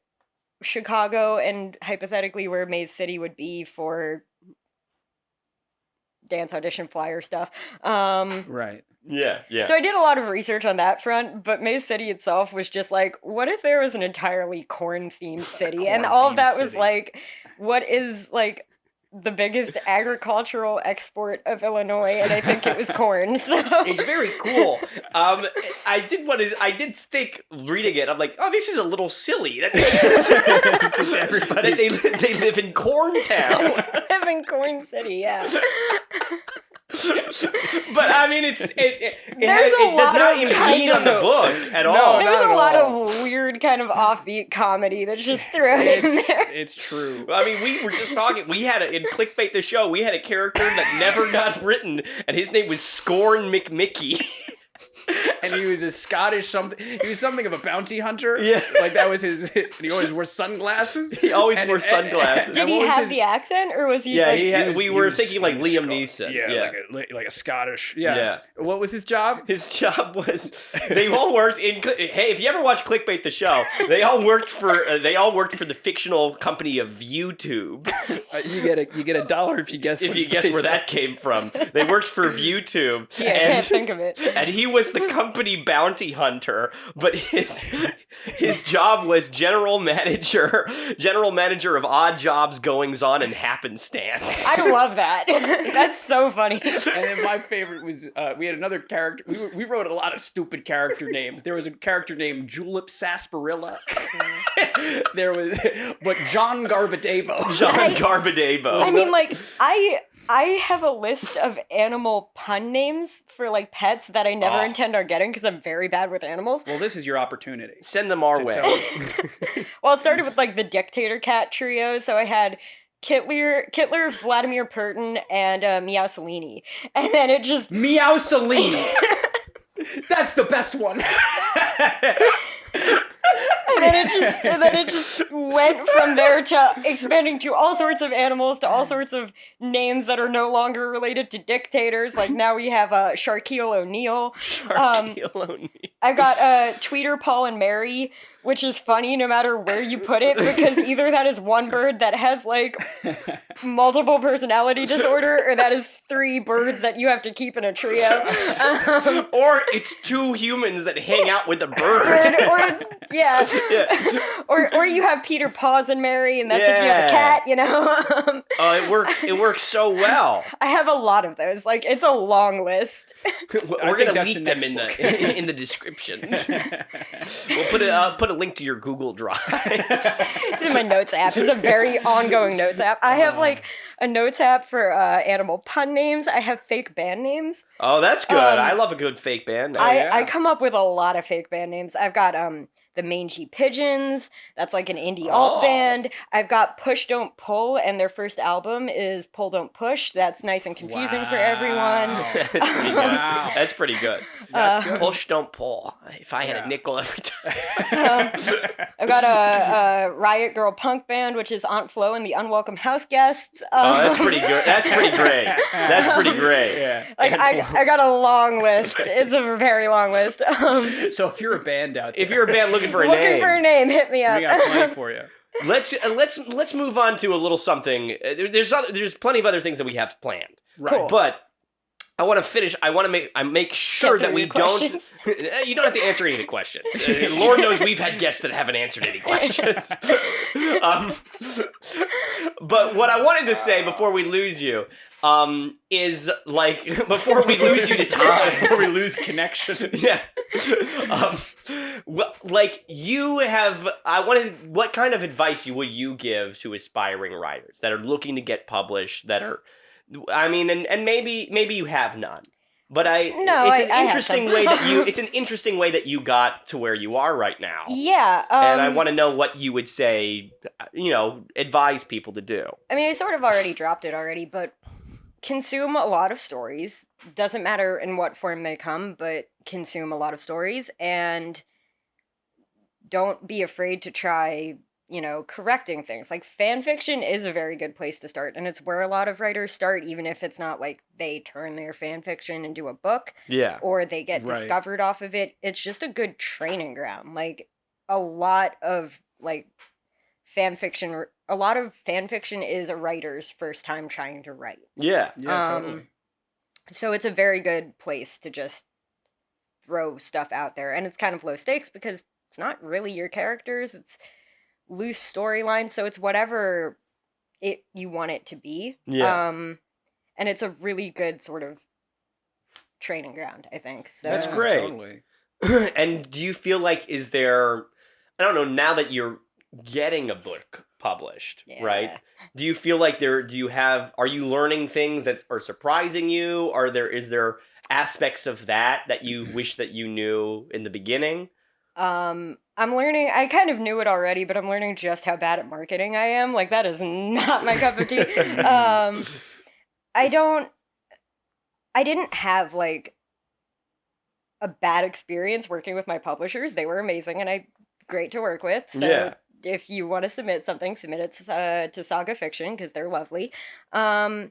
Chicago and hypothetically where Maze City would be for dance audition flyer stuff. Right. Yeah. So I did a lot of research on that front, but Maze City itself was just like, what if there was an entirely corn-themed city? And all of that was Corn-themed like, what is like the biggest agricultural export of Illinois? And I think it was corn. So It's very cool. I did think reading it. I'm like, oh, this is a little silly. That they live in Corn Town. live in Corn City, yeah. But I mean, it a does lot not of impede kind on the of- book at No, all. There's not a at lot all. of weird kind of offbeat comedy that's just thrown in there. It's true. I mean, we were just talking. We had in Clickbait the Show, we had a character that never got written, and his name was Scorn McMickey. And he was a Scottish something. He was something of a bounty hunter. Yeah. Like that was his. And he always wore sunglasses. He always wore sunglasses. Did he what was have his- the accent, or was he Yeah, like... he had, was- we he were was- thinking he like was Liam Scot- Neeson. Yeah, like a Scottish. Yeah. Yeah. What was his job? His job was they all worked in. Hey, if you ever watch Clickbait the Show, they all worked for the fictional company of ViewTube. You get $1 if you guess. If what you his guess face where is. that came from, they worked for ViewTube, Yeah, I can't think of it. and he was the company bounty hunter. But his job was general manager of odd jobs, goings on, and happenstance. I love that. That's so funny. And then my favorite was we had another character. We wrote a lot of stupid character names. There was a character named Julep Sarsaparilla. There was, but John Garbadabo. John I Garbadabo. mean, like, I have a list of animal pun names for, like, pets that I never Oh. intend on getting because I'm very bad with animals. Well, this is your opportunity. Send them our To way. tell. Well, it started with, like, the Dictator Cat trio, so I had Kittler, Vladimir Putin, and Meowsalini. And then it just... Meow Celine. That's the best one. And then it just went from there to expanding to all sorts of animals, to all sorts of names that are no longer related to dictators. Like now we have Sharkeel O'Neal. Sharkeel O'Neal. I've got Tweeter, Paul, and Mary, which is funny no matter where you put it, because either that is one bird that has like multiple personality disorder, or that is 3 birds that you have to keep in a trio. Or it's 2 humans that hang out with a bird. Or it's, yeah. Yeah. Or you have Peter, Paws, and Mary, and that's if you have a cat, you know? It works so well. I have a lot of those. Like, it's a long list. We're think gonna that's link the them in next the description. We'll put a link to your Google Drive. It's in my notes app. It's a very ongoing notes app. I have, like, a notes app for animal pun names. I have fake band names. Oh, that's good. I love a good fake band. I come up with a lot of fake band names. I've got the Mangy Pigeons. That's like an indie alt band. I've got Push Don't Pull, and their first album is Pull Don't Push. That's nice and confusing for everyone. That's pretty good. Wow. That's pretty good. That's good. Push, don't pull. If I had Yeah. a nickel every time. I've got a Riot Girl punk band, which is Aunt Flo and the Unwelcome House Guests. Oh, that's pretty good. That's pretty great. That's pretty great. Yeah. Like I got a long list. It's a very long list. So if you're a band out there, If you're a band looking for a Looking name, for a name, hit me up. we got plenty for you. let's move on to a little something. There's plenty of other things that we have planned. Right. Cool. But I want to finish. I want to make sure Get that we through your don't. questions. You don't have to answer any questions. Lord knows we've had guests that haven't answered any questions. But what I wanted to say before we lose you is like before we lose you to time. Before we lose connection. Yeah. Well, like you have, what kind of advice would you give to aspiring writers that are looking to get published? That are, I mean, and maybe you have none, but it's an have interesting some. way it's an interesting way that you got to where you are right now. Yeah. And I want to know what you would say, advise people to do. I mean, I sort of already dropped it already, but consume a lot of stories. Doesn't matter in what form they come, but consume a lot of stories, and don't be afraid to try, correcting things. Like, fan fiction is a very good place to start, and it's where a lot of writers start, even if it's not like they turn their fan fiction into a book Yeah. or they get Right. discovered off of it. It's just a good training ground. Like, a lot of fan fiction is a writer's first time trying to write. Yeah. Yeah, totally. So it's a very good place to just throw stuff out there. And it's kind of low stakes because it's not really your characters. It's loose storylines. So it's whatever you want it to be. Yeah. And it's a really good sort of training ground, I think. So That's Yeah, great. Totally. And do you feel like, I don't know, now that you're getting a book published, Yeah. right? Do you feel like are you learning things that are surprising you? Is there aspects of that you wish that you knew in the beginning? I'm learning. I kind of knew it already, but I'm learning just how bad at marketing I am. Like that is not my cup of tea. I didn't have like a bad experience working with my publishers. They were amazing and great to work with. So Yeah. if you want to submit something, submit it to Saga Fiction because they're lovely. But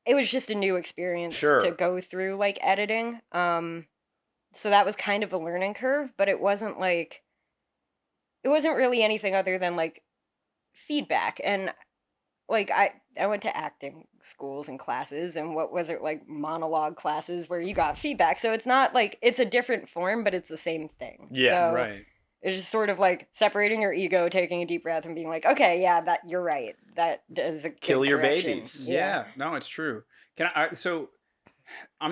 it was just a new experience Sure. to go through like editing. So that was kind of a learning curve, but it wasn't really anything other than like feedback. And like I went to acting schools and classes, and what was it, like monologue classes where you got feedback. So it's not like it's a different form, but it's the same thing. Yeah, so Right. it's just sort of like separating your ego, taking a deep breath, and being like, okay, yeah, that you're right. That is a good Kill your correction. babies. Yeah. No, it's true.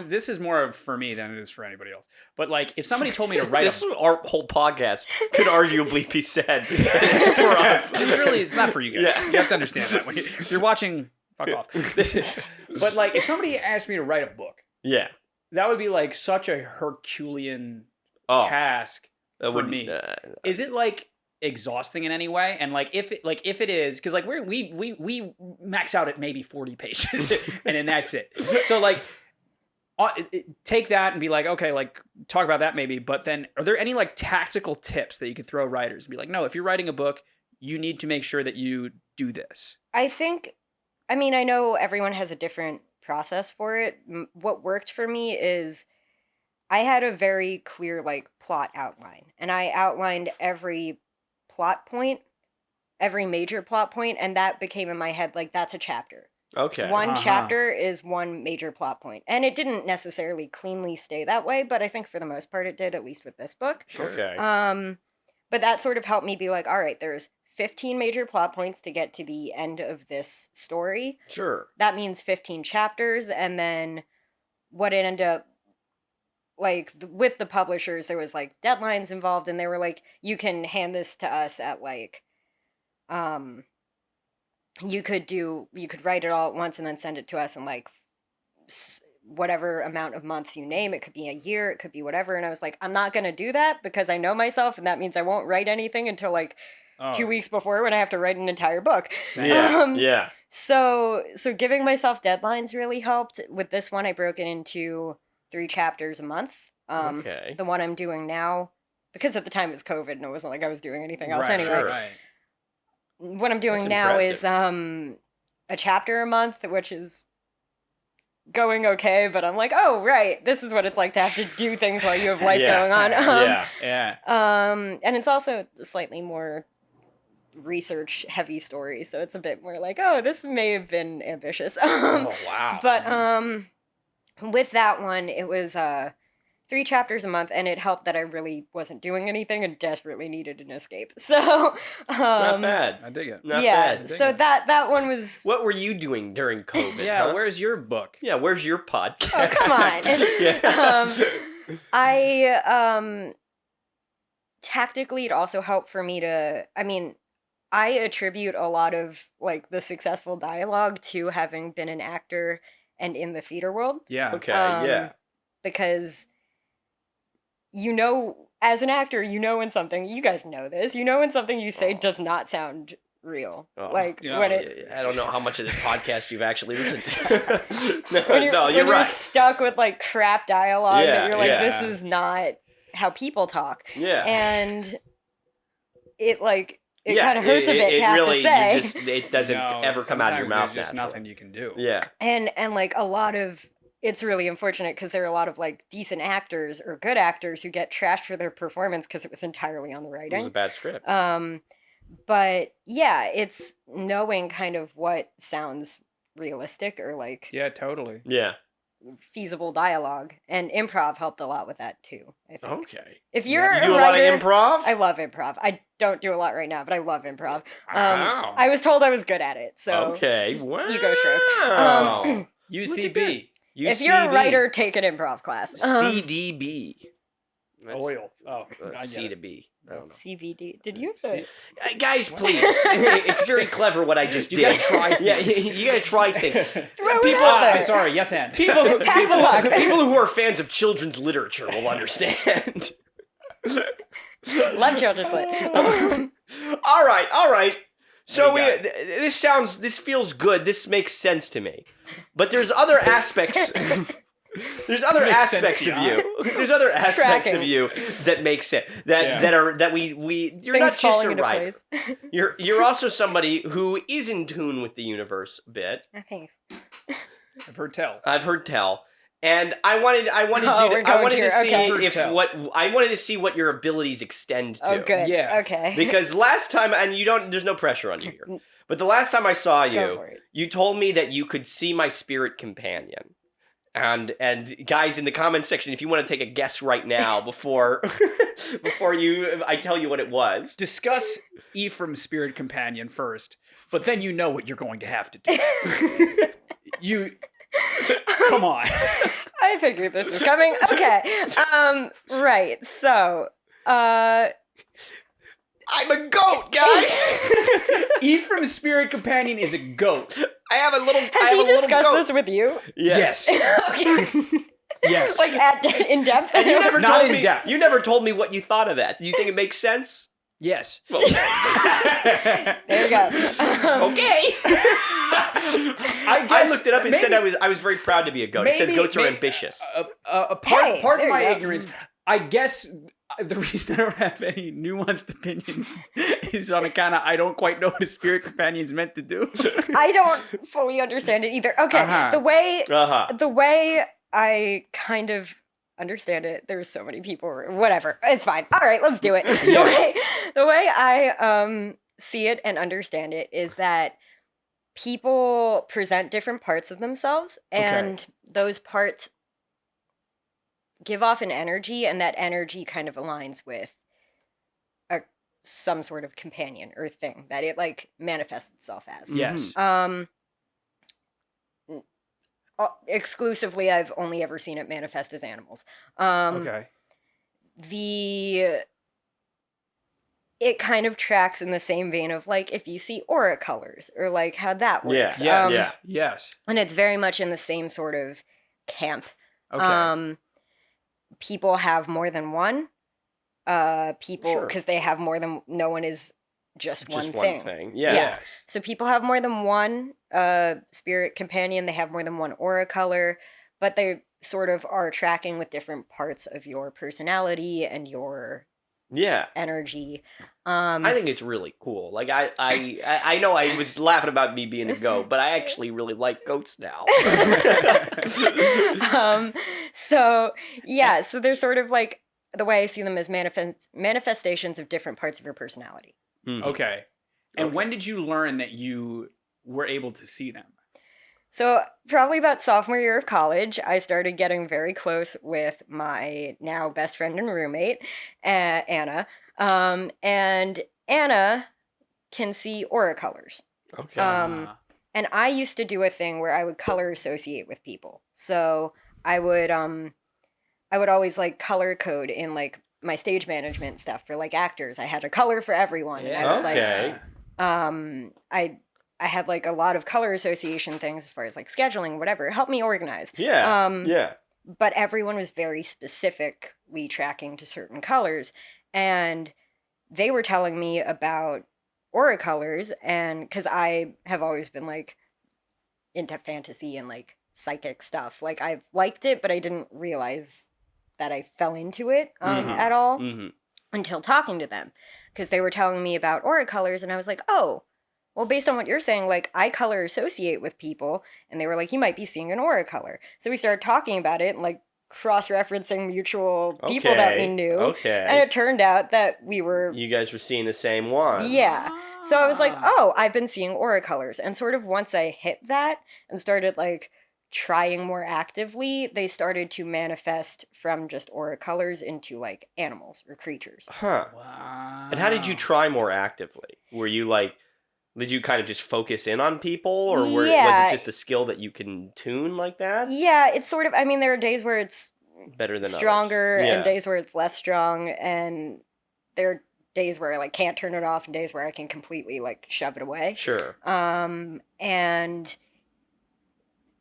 This is more for me than it is for anybody else. But like, if somebody told me to write Our whole podcast could arguably be said it's for us. it's not for you guys. Yeah. You have to understand that. When you're watching, fuck off. But like, if somebody asked me to write a book, Yeah. that would be like such a Herculean Oh, task that for wouldn't- me. Is it like exhausting in any way? And like, if it is, because like we max out at maybe 40 pages, and then that's it. So like, take that and be like, okay, like talk about that maybe. But then, are there any like tactical tips that you could throw writers and be like, no, if you're writing a book, you need to make sure that you do this. I know everyone has a different process for it. What worked for me is I had a very clear like plot outline, and I outlined every plot point, every major plot point, and that became in my head like that's a chapter. Okay. One Uh-huh. chapter is one major plot point. And it didn't necessarily cleanly stay that way, but I think for the most part it did, at least with this book. Sure. Okay. But that sort of helped me be like, all right, there's 15 major plot points to get to the end of this story. Sure. That means 15 chapters. And then what it ended up, like, with the publishers, there was, like, deadlines involved, and they were like, you can hand this to us at, like, you could write it all at once and then send it to us in like whatever amount of months you name. It could be a year, it could be whatever. And I was like, I'm not going to do that because I know myself, and that means I won't write anything until like 2 weeks before when I have to write an entire book. Yeah. Yeah. So giving myself deadlines really helped. With this one, I broke it into 3 chapters a month. Okay. The one I'm doing now, because at the time it was COVID and it wasn't like I was doing anything else Right, anyway. right. What I'm doing That's now is impressive. a chapter a month, which is going okay, but I'm like, oh right, this is what it's like to have to do things while you have life Yeah. going on. Yeah. And it's also a slightly more research heavy story, so it's a bit more like, oh, this may have been ambitious. Oh wow. But with that one, it was 3 chapters a month, and it helped that I really wasn't doing anything and desperately needed an escape. So Not bad. I dig it. Not yeah, bad. so that one was. What were you doing during COVID? Yeah, huh? where's your book? Yeah, where's your podcast? Oh, come on. Yeah. Tactically, it also helped for me to. I attribute a lot of like the successful dialogue to having been an actor and in the theater world. Yeah. Okay. Yeah. Because as an actor, when something, you guys know this, when something you say does not sound real. Oh, like yeah. when it. I don't know how much of this podcast you've actually listened to. When you're you're right. stuck with like crap dialogue Yeah, that you're like, yeah. this is not how people talk. Yeah. And it like it Yeah, kind of hurts a bit to have really, to say. it doesn't No, ever come out of your sometimes mouth. There's just naturally. nothing you can do. Yeah. And like a lot of it's really unfortunate because there are a lot of like decent actors or good actors who get trashed for their performance because it was entirely on the It was writing. a bad script. But yeah, it's knowing kind of what sounds realistic or like Yeah, totally. Yeah. feasible dialogue, and improv helped a lot with that too. I think. Okay. If you're Yes. You a do a lot writer, of improv? I love improv. I don't do a lot right now, but I love improv. Wow. I was told I was good at it, so Okay. Wow. you go, Stroke. UCB. if you're a writer, take an improv class. CDB. That's, Oil. Oh, I get C it. to B. I don't know. CBD. Did you? See- Guys, please. It's very clever what I just You did. gotta try Yeah, things. you gotta try things. Throw it People- out there. Sorry, yes, and. People, Pass the buck. people who are fans of children's literature will understand. Love children's lit. All right. So What do you this feels good. This makes sense to me. But there's other aspects. There's other Makes sense aspects to of you, you. There's other aspects of Tracking. you that make sense. That we. You're Things not just falling a into writer. place. You're also somebody who is in tune with the universe a bit. Okay. I've heard tell. I've heard tell. And I wanted Oh, you we're to, I going wanted here, to see okay. if Tell. I wanted to see what your abilities extend to. Oh, good. Yeah. Okay. Because last time, and there's no pressure on you here, but the last time I saw Go you, for it. you told me that you could see my spirit companion. And guys in the comment section, if you want to take a guess right now before I tell you what it was. Discuss Ephraim's spirit companion first, but then you know what you're going to have to do. Come on. I figured this was coming. Okay. Right. So, I'm a goat, guys. Ephraim's spirit companion is a goat. I have a little. I has have he a little discussed goat. this with you? Yes. Okay. Yes. Like in depth? And you never Not told in me. depth. You never told me what you thought of that. Do you think it makes sense? Yes. Well, There you go. okay. I looked it up and said I was very proud to be a goat. It says maybe- goats are maybe- ambitious. Hey, Part there of my you go. ignorance, I guess the reason I don't have any nuanced opinions is on account of I don't quite know what a spirit companion's meant to do. I don't fully understand it either. Okay. Uh-huh. The way I kind of understand it, there's so many people, whatever. It's fine. All right, let's do it. The way I see it and understand it is that people present different parts of themselves, and those parts give off an energy, and that energy kind of aligns with some sort of companion or thing that it like manifests itself as. Yes. Exclusively, I've only ever seen it manifest as animals. Okay. It kind of tracks in the same vein of like if you see aura colors or like how that works. Yes. Yes. And it's very much in the same sort of camp. Okay. People have more than one. People Sure. because they have more than no one is just one thing. Yeah. Yeah. So people have more than one spirit companion. They have more than one aura color, but they sort of are tracking with different parts of your personality and your energy. I think it's really cool. Like I know I was laughing about me being a goat, but I actually really like goats now. So they're sort of like the way I see them as manifestations of different parts of your personality. Okay. And when did you learn that you were able to see them? So probably about sophomore year of college, I started getting very close with my now best friend and roommate, Anna. And Anna can see aura colors. Okay. And I used to do a thing where I would color associate with people. So I would always like color code in like my stage management stuff for like actors. I had a color for everyone. And I would I had like a lot of color association things as far as like scheduling, whatever. It helped me organize. Yeah. But everyone was very specifically tracking to certain colors. And they were telling me about aura colors, and because I have always been like into fantasy and like psychic stuff. Like I liked it, but I didn't realize that I fell into it at all until talking to them, because they were telling me about aura colors, and I was like, oh, well, based on what you're saying, like I color associate with people, and they were like, you might be seeing an aura color. So we started talking about it and like cross-referencing mutual people that we knew. Okay. And it turned out that you guys were seeing the same one. Yeah. So I was like, oh, I've been seeing aura colors. And sort of once I hit that and started like trying more actively, they started to manifest from just aura colors into like animals or creatures. Huh. Wow. And how did you try more actively? Were you like, did you kind of just focus in on people, or was it just a skill that you can tune like that? Yeah, it's sort of, I mean, there are days where it's better than others. stronger Yeah. and days where it's less strong, and there are days where I like can't turn it off and days where I can completely like shove it away. Sure. And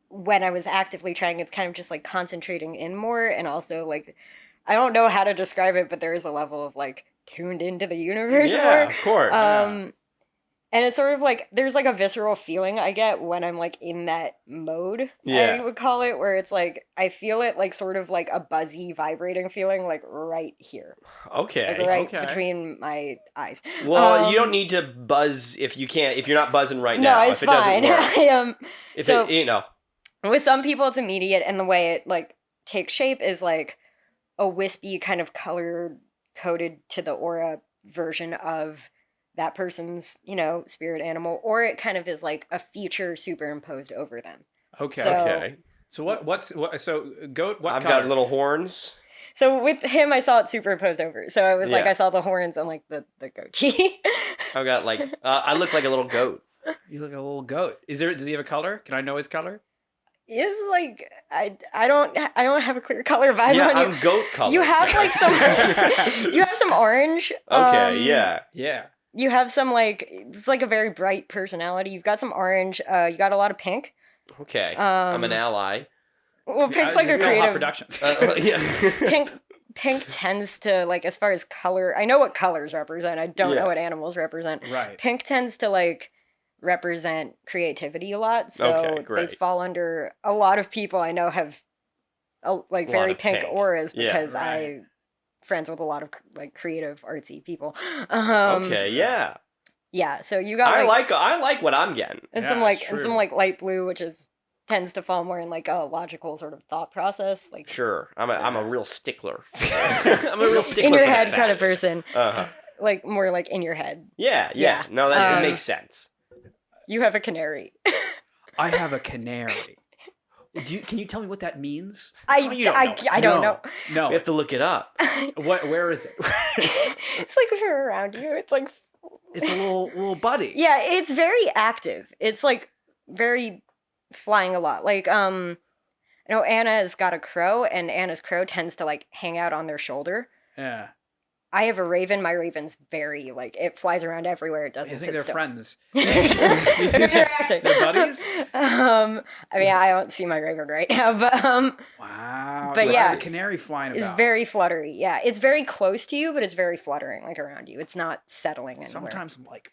when I was actively trying, it's kind of just like concentrating in more, and also like I don't know how to describe it, but there is a level of like tuned into the universe Yeah, more. of course. And it's sort of like there's like a visceral feeling I get when I'm like in that mode, Yeah. I would call it, where it's like I feel it like sort of like a buzzy vibrating feeling like right here. Okay. Like right okay. between my eyes. Well, you don't need to buzz if you're not buzzing right now. No, it's if it fine. doesn't work. So If with some people it's immediate, and the way it like takes shape is like a wispy kind of color coded to the aura version of that person's, spirit animal, or it kind of is like a feature superimposed over them. Okay. So- okay. So so goat, what I've color? got little horns. So with him, I saw it superimposed over. So I was like, Yeah. I saw the horns and like the goatee. I've got like I look like a little goat. You look like a little goat. Does he have a color? Can I know his color? Is like I don't have a clear color vibe Yeah, on you. I'm goat colored. You have like some you have some orange. Okay, yeah. Yeah. You have some like it's like a very bright personality. You've got some orange. You got a lot of pink. Okay. I'm an ally. Well, pink's like a Bellhop creative. Productions. Yeah. Pink tends to like, as far as color, I know what colors represent. I don't Yeah. know what animals represent. Right. Pink tends to like represent creativity a lot, so Okay, they great. fall under a lot of people I know have like A lot very of pink pink. auras Yeah. because Right. I friends with a lot of like creative artsy people. Okay, yeah. Yeah, so you got I like, like what I'm getting. and Yeah, some like it's and some true. like light blue, which is tends to fall more in like a logical sort of thought process, like Sure. I'm a real stickler. I'm a real stickler in your for the head kind of facts. person, Uh-huh. like more like in your head. Yeah. Yeah. No, that it Um, makes sense. You have a canary. I have a canary. Can you tell me what that means? I you don't know. I don't know. No. We have to look it up. Where is it? It's like if you're around you, it's like It's a little buddy. yeah, it's very active. It's like very flying a lot. Like I know Anna's got a crow, and Anna's crow tends to like hang out on their shoulder. Yeah. I have a raven. My raven's very like it flies around everywhere. It I doesn't think sit they're still. friends. They're interacting. They're buddies? I mean, I don't see my raven right now, but Wow. But so yeah. it's a canary flying it's about. very fluttery. Yeah, it's very close to you, but it's very fluttering, like around you. It's not settling anywhere. Sometimes I'm like,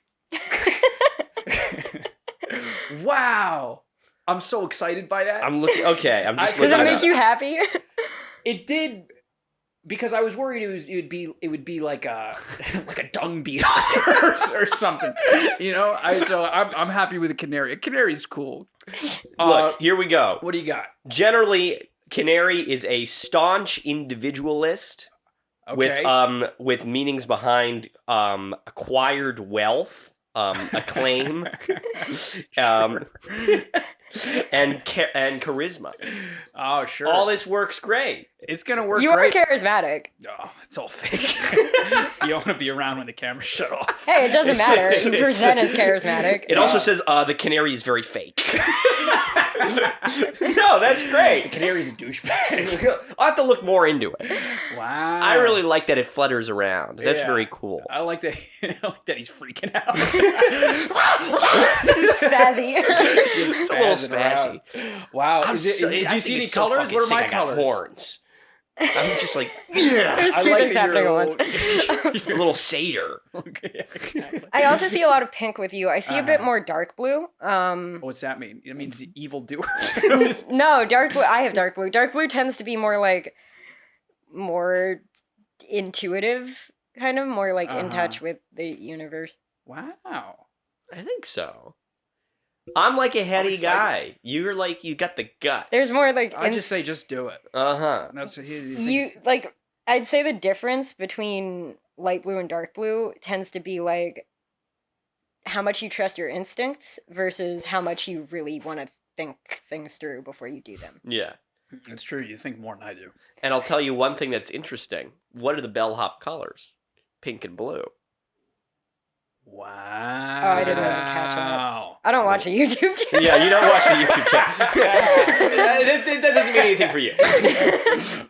wow. I'm so excited by that. I'm looking. Okay, I'm just I- Does looking it it make up. you happy? It did, because I was worried it would be like a dung beetle or something. I'm happy with a canary. A canary's cool. Look, here we go. What do you got? Generally, canary is a staunch individualist Okay. with meanings behind acquired wealth, acclaim, and charisma. Oh, sure. All this works great. It's gonna work You are great. charismatic. Oh, it's all fake. You don't want to be around when the camera's shut off. Hey, it doesn't matter. You present as charismatic. It also says the canary is very fake. No, that's The great. canary's a douchebag. I'll have to look more into it. Wow. I really like that it flutters around. That's Yeah. very cool. I like that. I like that he's freaking out. Spazzy. It's a little Spazzing spazzy. around. Wow. I'm Is it, so- do I you think see any it's so colors? fucking What are sick my I got colors? horns. I'm just like There's I two like things that happening at you're once. a little satyr. Okay, exactly. I also see a lot of pink with you. I see a bit Uh-huh. more dark blue. What's that mean? It means the evil doer. No, dark blue. I have dark blue. Dark blue tends to be more intuitive, kind of more like in Uh-huh. touch with the universe. Wow. I think so. I'm like a heady excited. guy. You're like you got the guts. There's more like I just say, just do it. Uh-huh. That's he you thinks- like. I'd say the difference between light blue and dark blue tends to be like how much you trust your instincts versus how much you really want to think things through before you do them. Yeah. It's true. You think more than I do. And I'll tell you one thing that's interesting. What are the bellhop colors? Pink and blue. Wow. Oh, I didn't catch that. I don't watch a YouTube channel. Yeah, you don't watch the YouTube channel. that doesn't mean anything for you.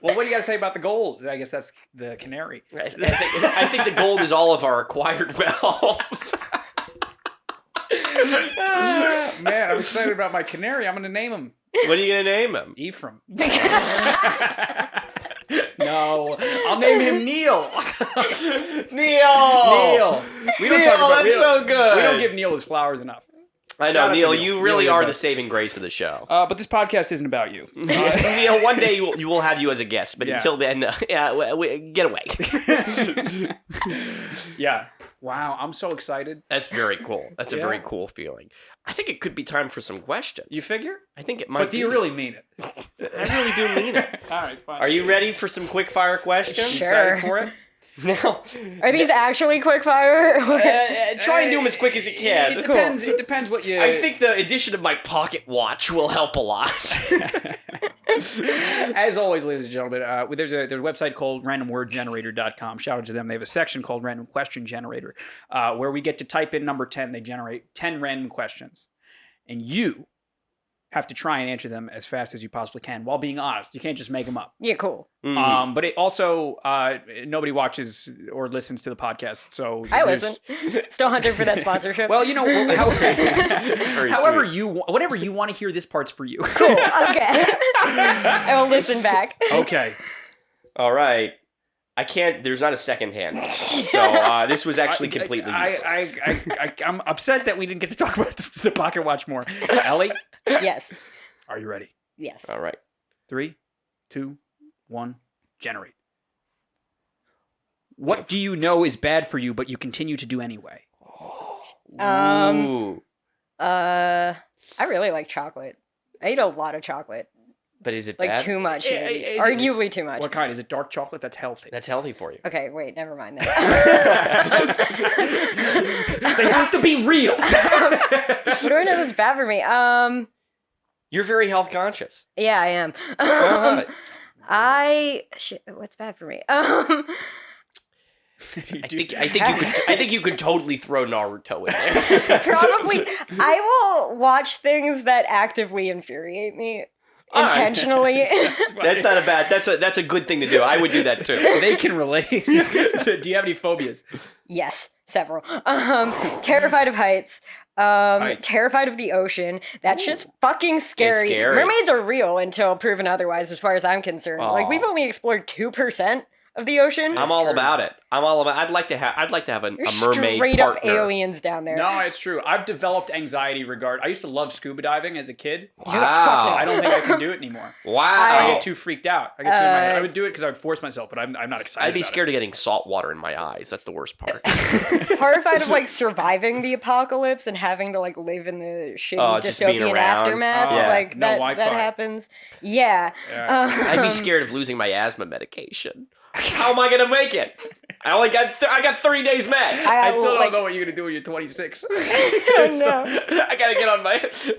Well, what do you got to say about the gold? I guess that's the canary. I think the gold is all of our acquired wealth. Man, I'm excited about my canary. I'm going to name him. What are you going to name him? Ephraim. No, I'll name him Neil. Neil. We don't talk about that's so good. We don't give Neil his flowers enough. I know, Shout out to Neil. You really Neil, are you're the best. saving grace of the show. But this podcast isn't about you. Neil, one day you will have you as a guest, but Yeah. until then, get away. Yeah. Wow, I'm so excited. That's very cool. That's a Yeah. very cool feeling. I think it could be time for some questions. You figure? I think it might. But do you be. really mean it? I really do mean it. All right, fine. Are you ready for some quick fire questions? Sure. excited for it? No. Are these actually quick fire? Try and do them as quick as you can. It depends. It depends what you. I think the addition of my pocket watch will help a lot. As always, ladies and gentlemen, there's a website called randomwordgenerator.com. Shout out to them. They have a section called Random Question Generator, where we get to type in number 10. They generate 10 random questions, and you have to try and answer them as fast as you possibly can while being honest. You can't just make them up. Yeah, cool. But it also nobody watches or listens to the podcast, so I there's- listen. Still hunting for that sponsorship. Well, you know, Very however sweet. whatever you want to hear, this part's for you. Cool. Okay. I will listen back. Okay. All right. I can't. There's not a second hand. So this was actually completely useless. I'm upset that we didn't get to talk about the pocket watch more. Ellie, Yes. are you ready? Yes. All right. 3, 2, 1, generate. What do you know is bad for you, but you continue to do anyway? Ooh. I really like chocolate. I eat a lot of chocolate. But is it Like bad? too much. Yeah, Maybe. is it- Arguably too much. What kind? Is it dark chocolate? That's healthy. That's healthy for you. Okay, wait, never mind that. They have to be real. What do I know that's bad for me? You're very health conscious. Yeah, I am. Alright. Shit, what's bad for me? I think you could totally throw Naruto in there. Probably. I will watch things that actively infuriate me All right. intentionally. That's not a bad. That's a good thing to do. I would do that too. They can relate. So, do you have any phobias? Yes, several. Terrified of heights. Terrified of the ocean. That shit's fucking scary. scary. Mermaids are real until proven otherwise, as far as I'm concerned. Like, we've only explored 2% of the ocean. I'm all about it. I'd like to have a mermaid Straight partner. up aliens down there. No, it's true. I've developed anxiety I used to love scuba diving as a kid. You're like, fuck no. I don't think I can do it anymore. I Wow. get too freaked out. I get too in my head. I would do it because I would force myself, but I'm not excited. I'd be about scared of getting salt water in my eyes. That's the worst part. Horrified of like surviving the apocalypse and having to like live in the shitty Oh, just being dystopian around. aftermath. Oh, yeah. Like No that Wi-Fi. happens. Yeah. Yeah. I'd be scared of losing my asthma medication. How am I gonna make it? I got 30 days max. I still don't like- know what you're gonna do when you're 26. No. I gotta get on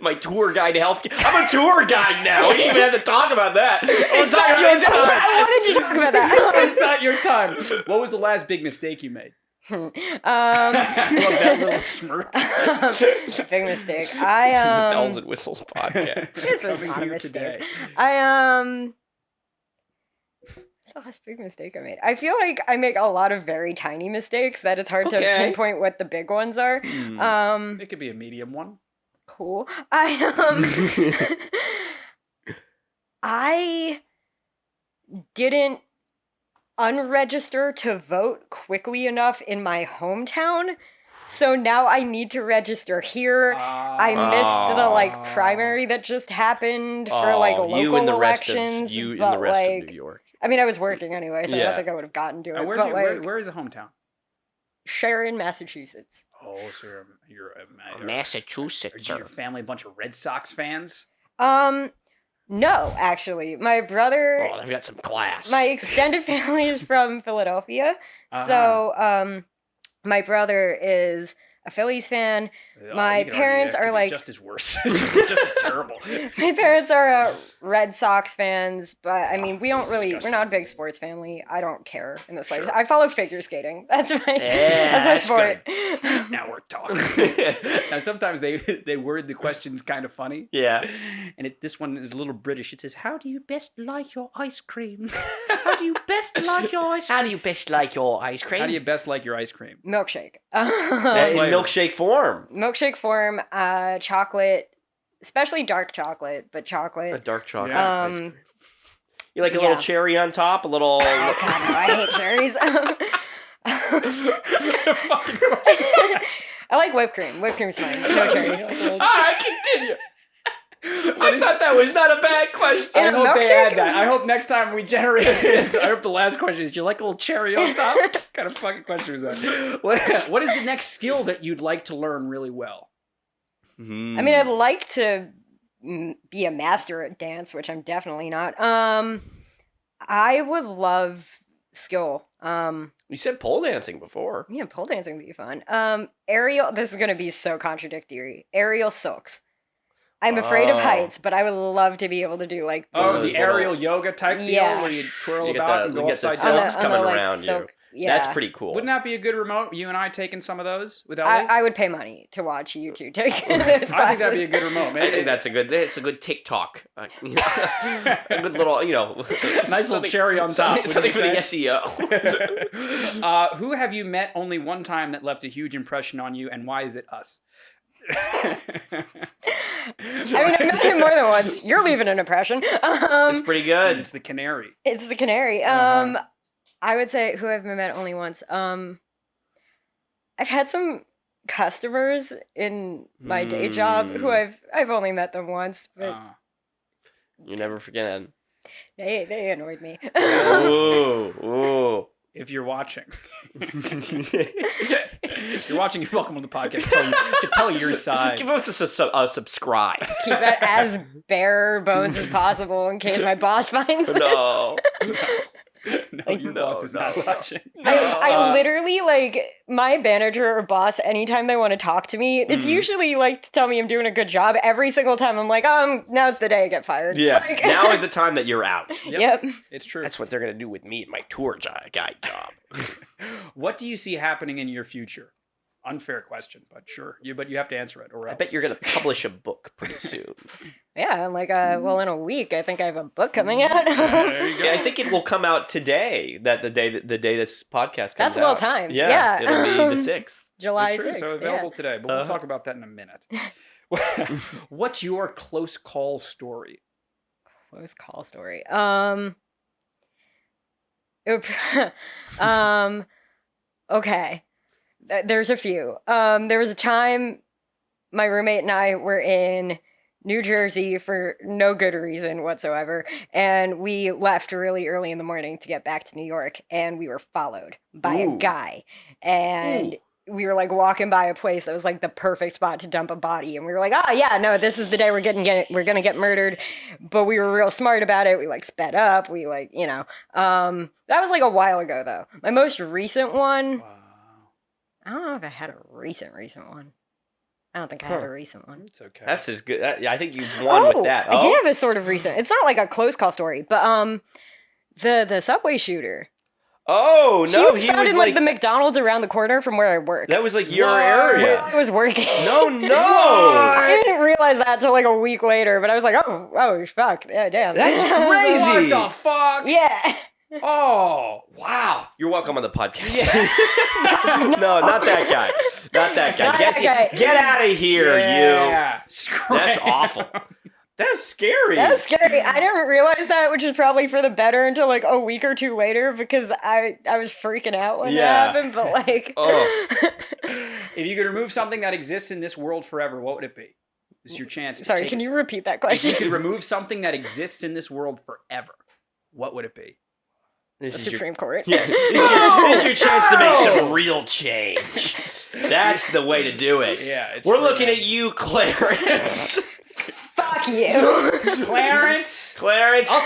my tour guide health. I'm a tour guide now. We didn't even have to talk about that. We'll talk about it. I wanted to talk about that. It's not your time. What was the last big mistake you made? I love that little smirk. Big mistake. The Bells and Whistles podcast. This was Coming not a here mistake. today. It's the last big mistake I made. I feel like I make a lot of very tiny mistakes that it's hard to Okay. pinpoint what the big ones are. It could be a medium one. Cool. I didn't unregister to vote quickly enough in my hometown. So now I need to register here. I missed the like primary that just happened for like local you and the elections. Rest of, but the rest like, of New York. I mean, I was working anyway, so I Yeah. don't think I would have gotten to it. Where's But your, like, where is the hometown? Sharon, Massachusetts. Oh, so you're Massachusetts. Is your family a bunch of Red Sox fans? No, actually, my brother. Oh, they've got some class. My extended family is from Philadelphia, so my brother is a Phillies fan. Oh, My you could argue parents that are could be like- just as worse, just as terrible. My parents are Red Sox fans, but I mean, we don't really, disgusting. we're not a big sports family. I don't care in the slightest. Sure. I follow figure skating. That's my, Yeah, that's my that's sport. Now we're talking. Now sometimes they word the questions kind of funny. Yeah. And this one is a little British. It says, "How do you best like your ice cream? How do you best like your ice cream? How do you best like your ice cream? How do you best like your ice cream?" Milkshake. In flavor? milkshake form. Milkshake form, chocolate, especially dark chocolate, but A chocolate. dark chocolate. Yeah. ice cream. You like a little yeah. cherry on top, a little. God, no, I hate cherries. Fucking question. I like whipped cream. Whipped cream's fine. No cherries. I continue. I thought that was not a bad question. I And a hope they milkshake? add that. I hope next time we generate I hope the last question is, "Do you like a little cherry on top?" What kind of fucking question was that? What is the next skill that you'd like to learn really well? I mean, I'd like to be a master at dance, which I'm definitely not. I would love skill. You said pole dancing before. Yeah, pole dancing would be fun. Aerial, this is going to be so contradictory. Aerial silks. I'm afraid of Oh. heights, but I would love to be able to do like Oh, those the aerial yoga type deal Yeah. where you twirl You get about the- and you go get the upside silk. down. Silk's coming around you. silk. Yeah. That's pretty cool. Wouldn't that be a good remote? You and I taking some of those with Ellie? I would pay money to watch you two take those I think that'd be a classes. good remote, man. I think that's a good TikTok. A good little, Nice little cherry on top. Something for the wouldn't SEO. Who have you met only one time that left a huge impression on you, and why is it us? I mean, I've met him more than once. You're leaving an impression. It's pretty good. It's the canary. It's the canary. Uh-huh. I would say who I've met only once. I've had some customers in my day job who I've only met them once, but You never forget. they annoyed me. Ooh. If you're watching, if you're watching, you're welcome on the podcast to tell your side. Give us a subscribe. Keep that as bare bones as possible in case my boss finds this. No. No, your boss is not watching. I literally, like, my manager or boss, anytime they want to talk to me, it's usually, like, to tell me I'm doing a good job. Every single time I'm like, now's the day I get fired. Yeah. Like, Now is the time that you're out. Yep. It's true. That's what they're gonna do with me and my tour guide job. What do you see happening in your future? Unfair question, but sure. But you have to answer it, or I else. bet you're gonna publish a book pretty soon. Yeah, and like, well, in a week, I think I have a book coming out. There you go. Yeah, I think it will come out today. The day this podcast comes That's out. well timed. Yeah, Yeah. it'll be the 6th. July It's true, 6th. so available today, but we'll talk about that in a minute. What's your close call story? Close call story. Okay. There's a few. There was a time my roommate and I were in New Jersey for no good reason whatsoever, and we left really early in the morning to get back to New York, and we were followed by a guy, and we were like walking by a place that was like the perfect spot to dump a body, and we were like, yeah, no, this is the day we're gonna get murdered, but we were real smart about it. We like sped up. We like, that was like a while ago though. My most recent one. Wow. I don't know if I had a recent one. I don't think I had a recent one. It's okay. That's as good. I think you've won with that. I did have a sort of recent. It's not like a close call story, but the subway shooter. Oh no, He was found in like the McDonald's around the corner from where I work. that was like your What? Where area. I was working. No. I didn't realize that till like a week later, but I was like, oh, fuck, yeah, damn. That's I was like, crazy. What the fuck? Yeah. Oh. Wow. You're welcome on the podcast. No, not that guy. Not that guy. Not that guy. Get out of here, you. Yeah. That's awful. That's scary. That was scary. I didn't realize that, which is probably for the better until like a week or two later because I was freaking out when Yeah. that happened. But like, Oh. If you could remove something that exists in this world forever, what would it be? This is your chance. to sorry, take can us- you repeat that If you question? could remove something that exists in this world forever, what would it be? This The is your Supreme Court. Yeah, this is your chance to make some real change. That's the way to do it. Yeah, it's We're true, looking man. at you, Clarence. Fuck you. Clarence. Clarence. I'll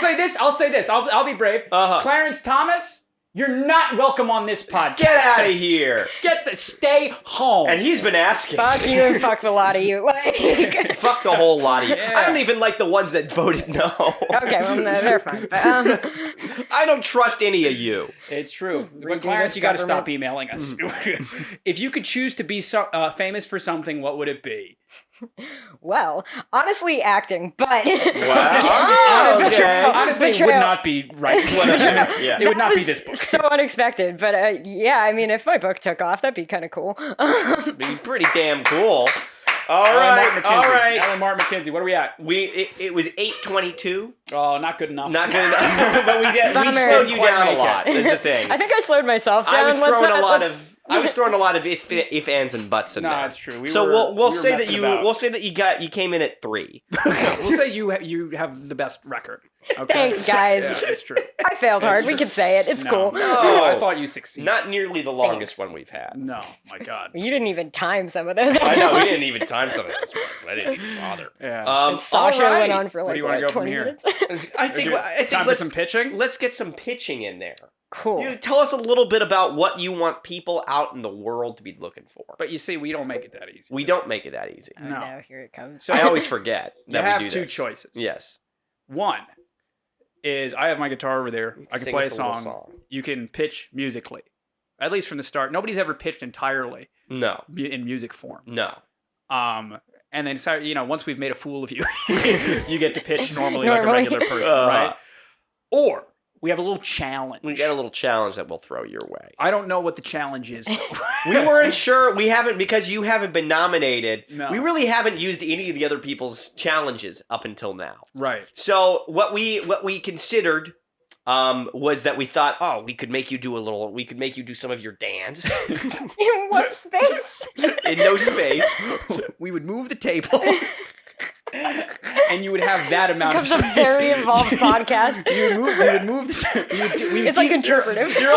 say this. I'll be brave. Uh-huh. Clarence Thomas, You're not welcome on this podcast. Get out of here. Stay home. And he's been asking. Fuck you and fuck the lot of you. Like, Fuck the whole lot of you. Yeah. I don't even like the ones that voted no. okay, well, no, they're fine. But, I don't trust any of you. It's true. But Redo Clarence, this you got to stop government. emailing us. If you could choose to be famous for something, what would it be? well, honestly, acting, but Wow. Okay. Honestly, it would Betrayal. not be right. Yeah. It would not be was this book. so unexpected. But yeah, I mean, if my book took off, that'd be kind of cool. Be pretty damn cool. All Ellie right. Martin-McKinsey. All right. Ellie Martin-McKinsey. What are we at? It was 8:22. Oh, not good enough. Not good enough. But we Bummer. slowed you Quite down a make it. lot. Is the thing. I think I slowed myself down. I was Let's throwing not- a lot let's- of if, ands, and buts in No, there. it's true. So we we'll were say that messing about. we'll say that you came in at 3. We'll say you have the best record. Okay? Thanks, guys. Yeah, it's true. I failed hard. We can say it. It's No. cool. No. I thought you succeeded. Not nearly the longest Thanks. one we've had. No, my God. You didn't even time some of those. I know we didn't even time some of this ones. I didn't even bother. Yeah. Sasha all right. went on for Where like do you wanna what, go from 20 here? minutes. I think Time for let's some pitching. let's get some pitching in there. Cool. You tell us a little bit about what you want people out in the world to be looking for. But you see, we don't make it that easy. We don't make it that easy. Oh, No. no, here it comes. So I always forget you that have we do two this. choices. Yes. One is I have my guitar over there. I can Sing play a us little song. You can pitch musically, at least from the start. Nobody's ever pitched entirely No. in music form. No. And then once we've made a fool of you, you get to pitch normally like a Normally. regular person, right? Or we have a little challenge. We got a little challenge that we'll throw your way. I don't know what the challenge is. Though. We weren't sure. We haven't, because you haven't been nominated. No. We really haven't used any of the other people's challenges up until now. Right. So what we considered was that we thought, oh, we could make you do some of your dance In what space? in no space. We would move the table. And you would have that amount Becomes of a space. very involved podcast. We would move the It's like interpretive. You're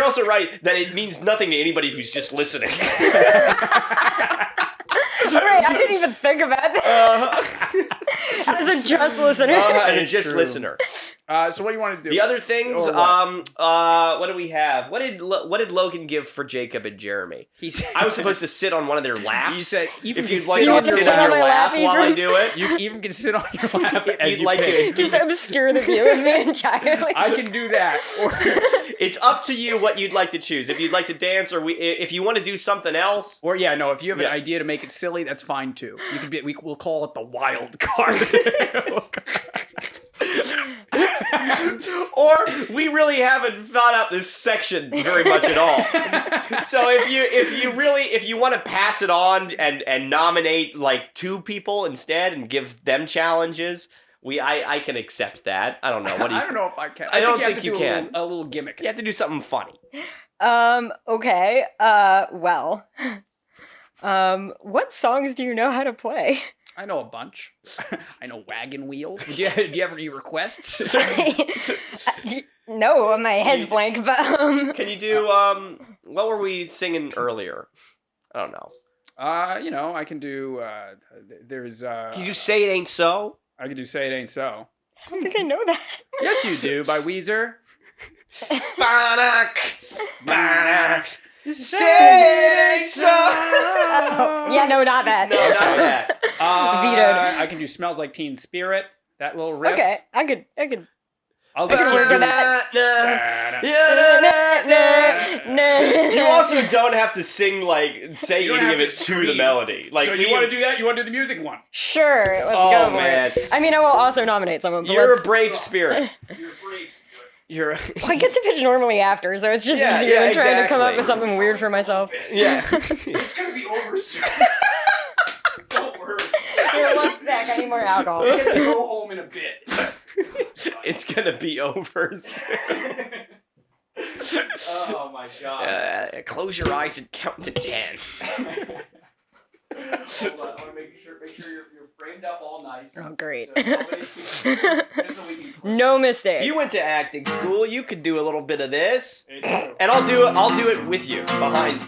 also right that it means nothing to anybody who's just listening. Right, I didn't even think about that. As a just listener. As a It's just true. listener. So what do you want to do? The other things, Or what? what do we have? What did Logan give for Jacob and Jeremy? I was supposed to sit on one of their laps. You said even if you you'd sit like on to your sit lap on your my lap lap, while I Ephraim. do it. You even can sit on your lap If as you'd you like pitch. to. Just obscure the view of me entirely. I can do that. Or It's up to you what you'd like to choose. If you'd like to dance, or if you want to do something else. if you have Yeah. an idea to make it silly, that's fine too. You could we'll call it the wild card. Or we really haven't thought out this section very much at all. So if you want to pass it on and nominate like 2 people instead and give them challenges, I can accept that. I don't know. What do you I don't know if I can. I don't think think you you have to can. do a little gimmick. You have to do something funny. Okay. Well. What songs do you know how to play? I know a bunch. I know Wagon Wheel. Do you have any requests? No, my head's blank, but Can you do what were we singing earlier? I don't know. I can do. There's. Can you do Say It Ain't So? I can do Say It Ain't So. I don't think I know that. Yes, you do. By Weezer. Banak, banak. Say it ain't so. Yeah, no, not that. No, not that. Vetoed. I can do Smells Like Teen Spirit. That little riff. Okay, I could. I'll I can work with that. You also don't have to sing say You don't any have of to it to the scream. melody. So you want to do that? You want to do the music one? Sure, let's Oh, go for man. it. I mean, I will also nominate someone, but You're a let's... brave spirit. You're brave. You're Well, I get to pitch normally after, so it's just Yeah, easier yeah, than trying to come up exactly. with something weird for myself. yeah. It's gonna be over soon. Don't worry. Here, one sec, I need more alcohol. I get to go home in a bit. It's gonna be over soon. Oh my god. Close your eyes and count to 10. Hold on, I want to make sure you're framed up all nice. Oh, great. So nobody- just so we can play. No mistake. You went to acting school. You could do a little bit of this, It's true. and I'll do it with you behind.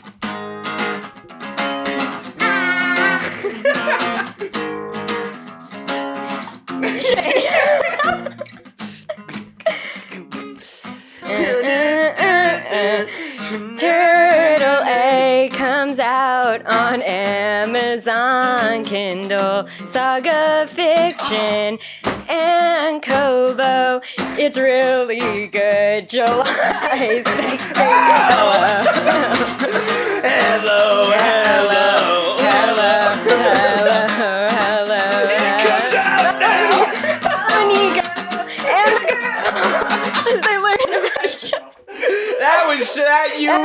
on Amazon Kindle, saga fiction, and Kobo. It's really good. July 6th. Hello, hello. It comes out now. Nico and the girls, they learn about each other. That was that you. That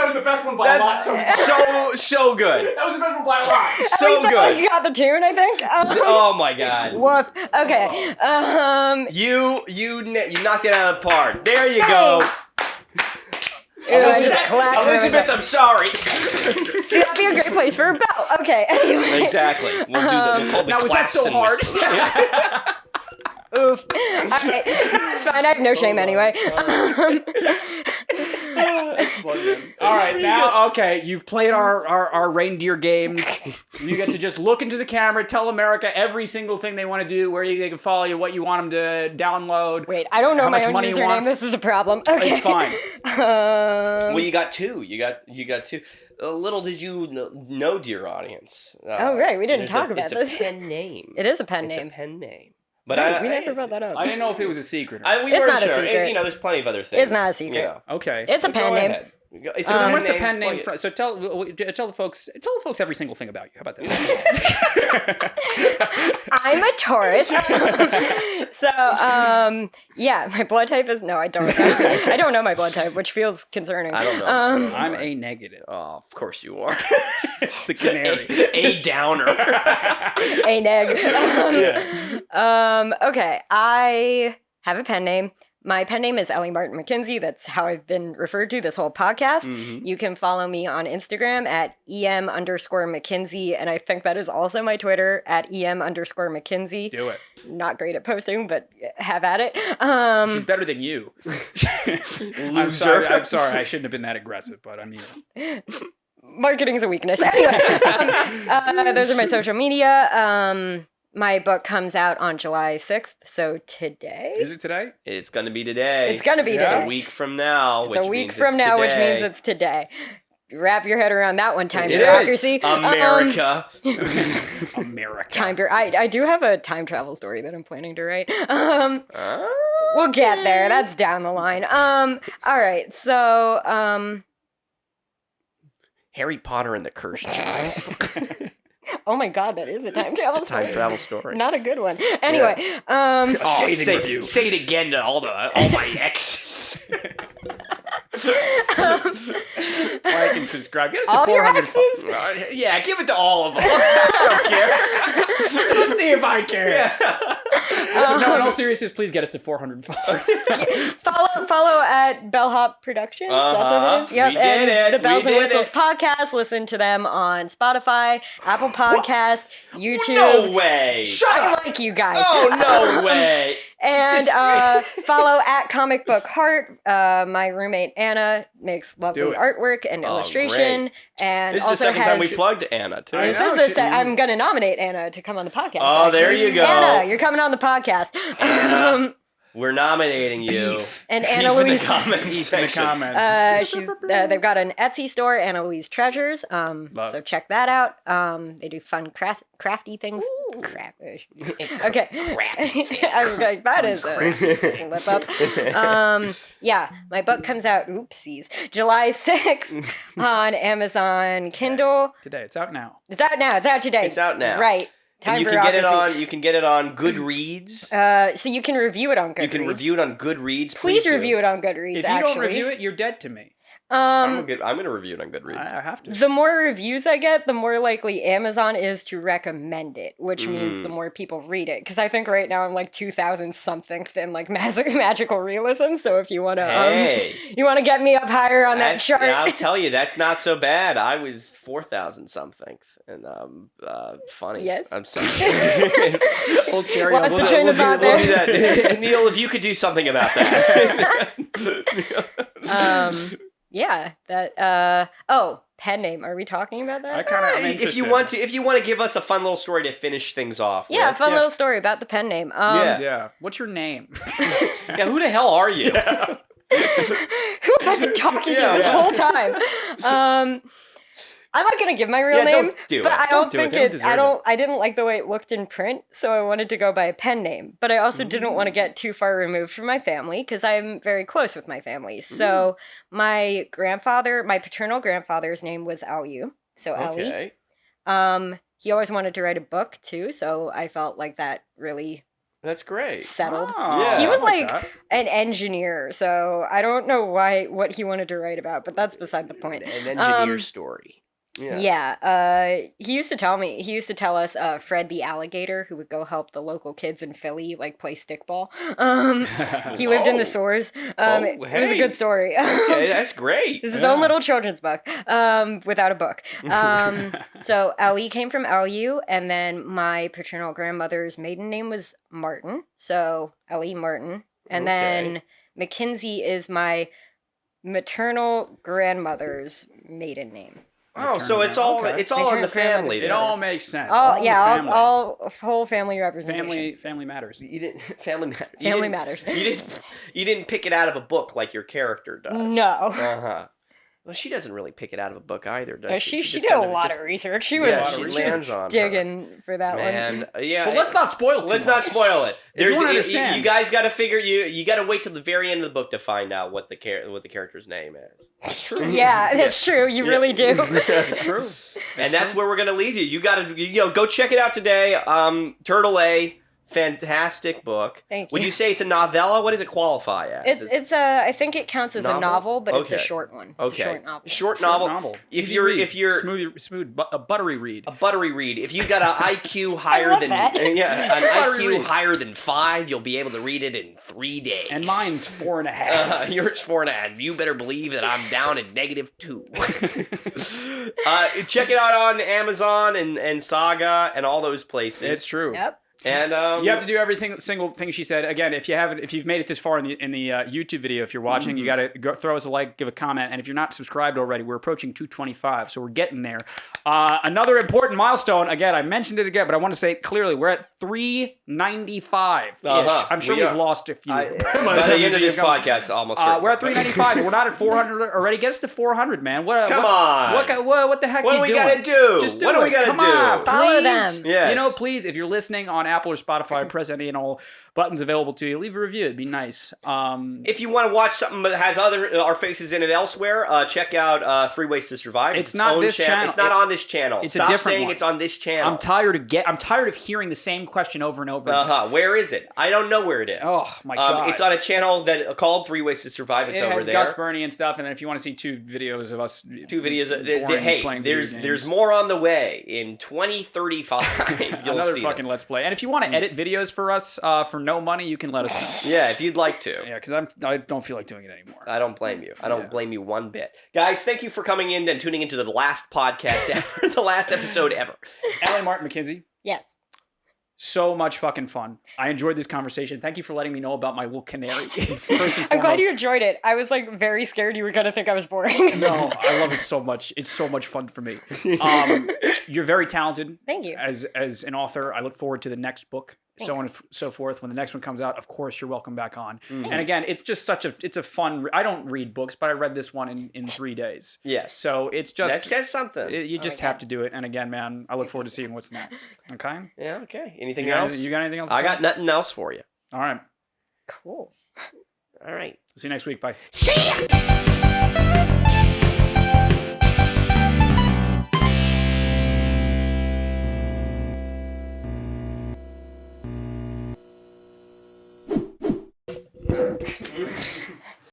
was the best one by a lot. That's so good. That was the best one by a lot. So good. You got the tune, I think. Oh my god. Woof. Okay. You knocked it out of the park. There you go. Ew, I just clapped for Elizabeth, myself. I'm sorry. See, that'd be a great place for a bell. Okay. Anyway. Exactly. We'll do that. We'll call the Now, was that claps so and hard? whistles. Oof. Okay. It's fine. I have no shame anyway. That's funny, man. All right, now, okay, you've played our reindeer games. You get to just look into the camera, tell America every single thing they want to do, where they can follow you, what you want them to download. Wait, I don't know How my much own money you want. username. This is a problem. Okay. It's fine. Well, you got two. You got two. Little did you know, dear audience. Oh, right, we didn't talk about this. It's a pen name. It is a pen It's name. a pen name. But Right, we never brought that up. I didn't know if it was a secret. We It's weren't not a sure. secret. You know, there's plenty of other things. It's not a secret. You know. Okay. It's a Go pen name. ahead. It's So a then pen what's the name. pen name? Plug it. So tell the folks every single thing about you. How about that? I'm a Taurus. Yeah, my blood type is no, I don't know. I don't know my blood type, which feels concerning. I don't know. I'm A negative. Oh, of course you are. The canary. A downer. A neg. Okay, I have a pen name. My pen name is Ellie Martin-McKinsey. That's how I've been referred to this whole podcast. Mhm. You can follow me on Instagram at EM_McKinsey. And I think that is also my Twitter at EM_McKinsey. Do it. Not great at posting, but have at it. She's better than you. I'm Loser. sorry. I shouldn't have been that aggressive, but I mean. Marketing's a weakness. Anyway, those are my social media. My book comes out on July 6th, so today? Is it today? It's going to be today. It's gonna be Yeah. It's today. a week from now. It's a week from now, which means it's today. Wrap your head around that one, time It bureaucracy. is. America. America. I do have a time travel story that I'm planning to write. Ah. We'll get there. That's down the line. All right. So, Harry Potter and the Cursed Child. oh my God, that is a time travel story. Time travel story. Not a good one. Anyway, Oh, Scathing review. say it again to all my exes. Like and subscribe. Get us to all your 400 exes? Yeah, give it to all of them. I don't care. Let's see if I care. Yeah. No, in all seriousness, please get us to 400 followers. Follow at Bellhop Productions. That's what it is. Yep. We did and it. The Bells We and did Whistles it. podcast. Listen to them on Spotify, Apple Podcasts, YouTube. No way. I like you guys. Oh, no way. And follow at Comic Book Heart. My roommate Anna makes lovely Do it. artwork and Oh, illustration, and This is the also second has. time we plugged Anna, too. I This know, is the she- I'm gonna nominate Anna to come on the podcast. Oh, there actually. you go. Anna, you're coming on the podcast. Anna. We're nominating you. And Beef Anna in the Louise. comments In the section. comments. They've got an Etsy store, Anna Louise Treasures. Love. So check that out. They do fun crafty things. Okay. I was like, that is a slip up. Yeah, my book comes out. Oopsies, July 6th on Amazon Kindle. Today. It's out now. It's out now. It's out today. It's out now. Right. And Time you can get it bureaucracy. on. You can get it on Goodreads. So you can review it on Goodreads. You can review it on Goodreads. Please do. review it on Goodreads. If you actually. don't review it, you're dead to me. I'm gonna review it on Goodreads. I have to. The more reviews I get, the more likely Amazon is to recommend it, which means the more people read it. Because I think right now I'm like 2,000 something in like magical realism. So if you want to, Hey. you want to get me up higher on that chart. Yeah, I'll tell you, that's not so bad. I was 4,000 something, and funny. Yes. I'm sorry. Old cherry. Lost the train of thought We'll there. do that. Neil, if you could do something about that. Yeah, that. Pen name. Are we talking about that? I'm if you interested. want to give us a fun little story to finish things off. Yeah, with. fun Yeah. little story about the pen name. Yeah. Yeah. What's your name? Yeah, who the hell are you? Who have I been talking to Yeah, this yeah. whole time? I'm not gonna give my real Yeah, name, don't do but it. I don't do it. think They don't it. deserve I it. don't. I didn't like the way it looked in print, so I wanted to go by a pen name. But I also didn't want to get too far removed from my family because I'm very close with my family. So my paternal grandfather's name was Aliu, so Ellie. Okay. He always wanted to write a book too, so I felt like that really That's great. settled. Yeah. He I was like like that. an engineer, so I don't know what he wanted to write about, but that's beside the point. An engineer story. He used to tell us Fred the alligator who would go help the local kids in Philly like play stickball. He lived in the sewers. It was a hey. good story. Okay, that's great. It's his own little children's book, without a book. So Ellie came from Lu, and then my paternal grandmother's maiden name was Martin, so Ellie Martin. And then McKinsey is my maternal grandmother's maiden name. Oh, so it's all Okay. it's all in the Maternal family. It then. all makes sense. Oh in yeah, the family. all whole family representation. Family matters. You didn't family matters. Family matters. You didn't pick it out of a book like your character does. No. Uh-huh. Well, she doesn't really pick it out of a book either, does she? She just did a kind of lot just- of research. She yeah, was she just lands on her. digging for that Man, one. yeah. But let's not spoil too Let's much. not spoil it. If you wanna understand. You guys got to figure you got to wait till the very end of the book to find out what the character's name is. It's true. Yeah, that's true. You Yeah. really do. It's true. And that's where we're gonna leave you. You got to go check it out today. Turtle A, fantastic book. Thank Would you. you say it's a novella? What does it qualify as? It's a. I think it counts as a Novel? novel, but it's a Okay. short one. It's Okay. a short novel. Short novel. If Easy you're read. smooth, a buttery read. a buttery read, if you got an IQ higher love than that. an Buttery IQ read. higher than 5, you'll be able to read it in 3 days. And mine's 4.5. Yours 4.5. You better believe that I'm down at -2. Check it out on Amazon and Saga and all those places. It's true. Yep. And You have to do single thing she said. Again, if you've made it this far in the YouTube video, if you're watching, you got to throw us a like, give a comment, and if you're not subscribed already, we're approaching 225, so we're getting there. Another important milestone. Again, I mentioned it again, but I want to say it clearly. We're at 395. I'm sure We we've are. lost a few. by the end of this podcast, almost. We're at 395. And we're not at 400 already. Get us to 400, man. Come on. What the heck What are do we you doing? gotta do? Just do What do we it. gotta Come do? on, Follow please. them. Yes. You know, please, if you're listening on Apple or Spotify, press any and all buttons available to you. Leave a review. It'd be nice. If you want to watch something that has our faces in it elsewhere, check out Three Ways to Survive. It's not own this channel. It's not on this channel. It's a Stop different saying one. it's on this channel. I'm tired of hearing the same question over and over again. Where is it? I don't know where it is. Oh my god! It's on a channel that called Three Ways to Survive. It's it over has there. Gus Burney and stuff, and then if you want to see 2 videos of us, 2 videos. boring Hey, playing video there's games. more on the way in 2035. You'll Another see fucking them. Let's Play. And if you want to edit videos for us for no money, you can let us know. Yeah, if you'd like to. Yeah, because I don't feel like doing it anymore. I don't blame you. I don't Yeah. blame you one bit. Guys, thank you for coming in and tuning into the last podcast ever, the last episode ever. Ellie Martin-McKinsey, Yes. so much fucking fun. I enjoyed this conversation. Thank you for letting me know about my little canary. First and I'm glad foremost. you enjoyed it. I was like very scared you were gonna think I was boring. No, I love it so much. It's so much fun for me. You're very talented. Thank you. As an author. I look forward to the next book, so on and so forth. When the next one comes out, of course, you're welcome back on. And again, it's just it's a fun. I don't read books, but I read this one in 3 days. Yes. So it's just That says something. you just my have God. to do it. And again, man, I look forward to seeing what's next. Okay. Yeah, okay. Anything You got else? you got anything else? to I say? got nothing else for you. All right. Cool. All right. See you next week. Bye. See ya!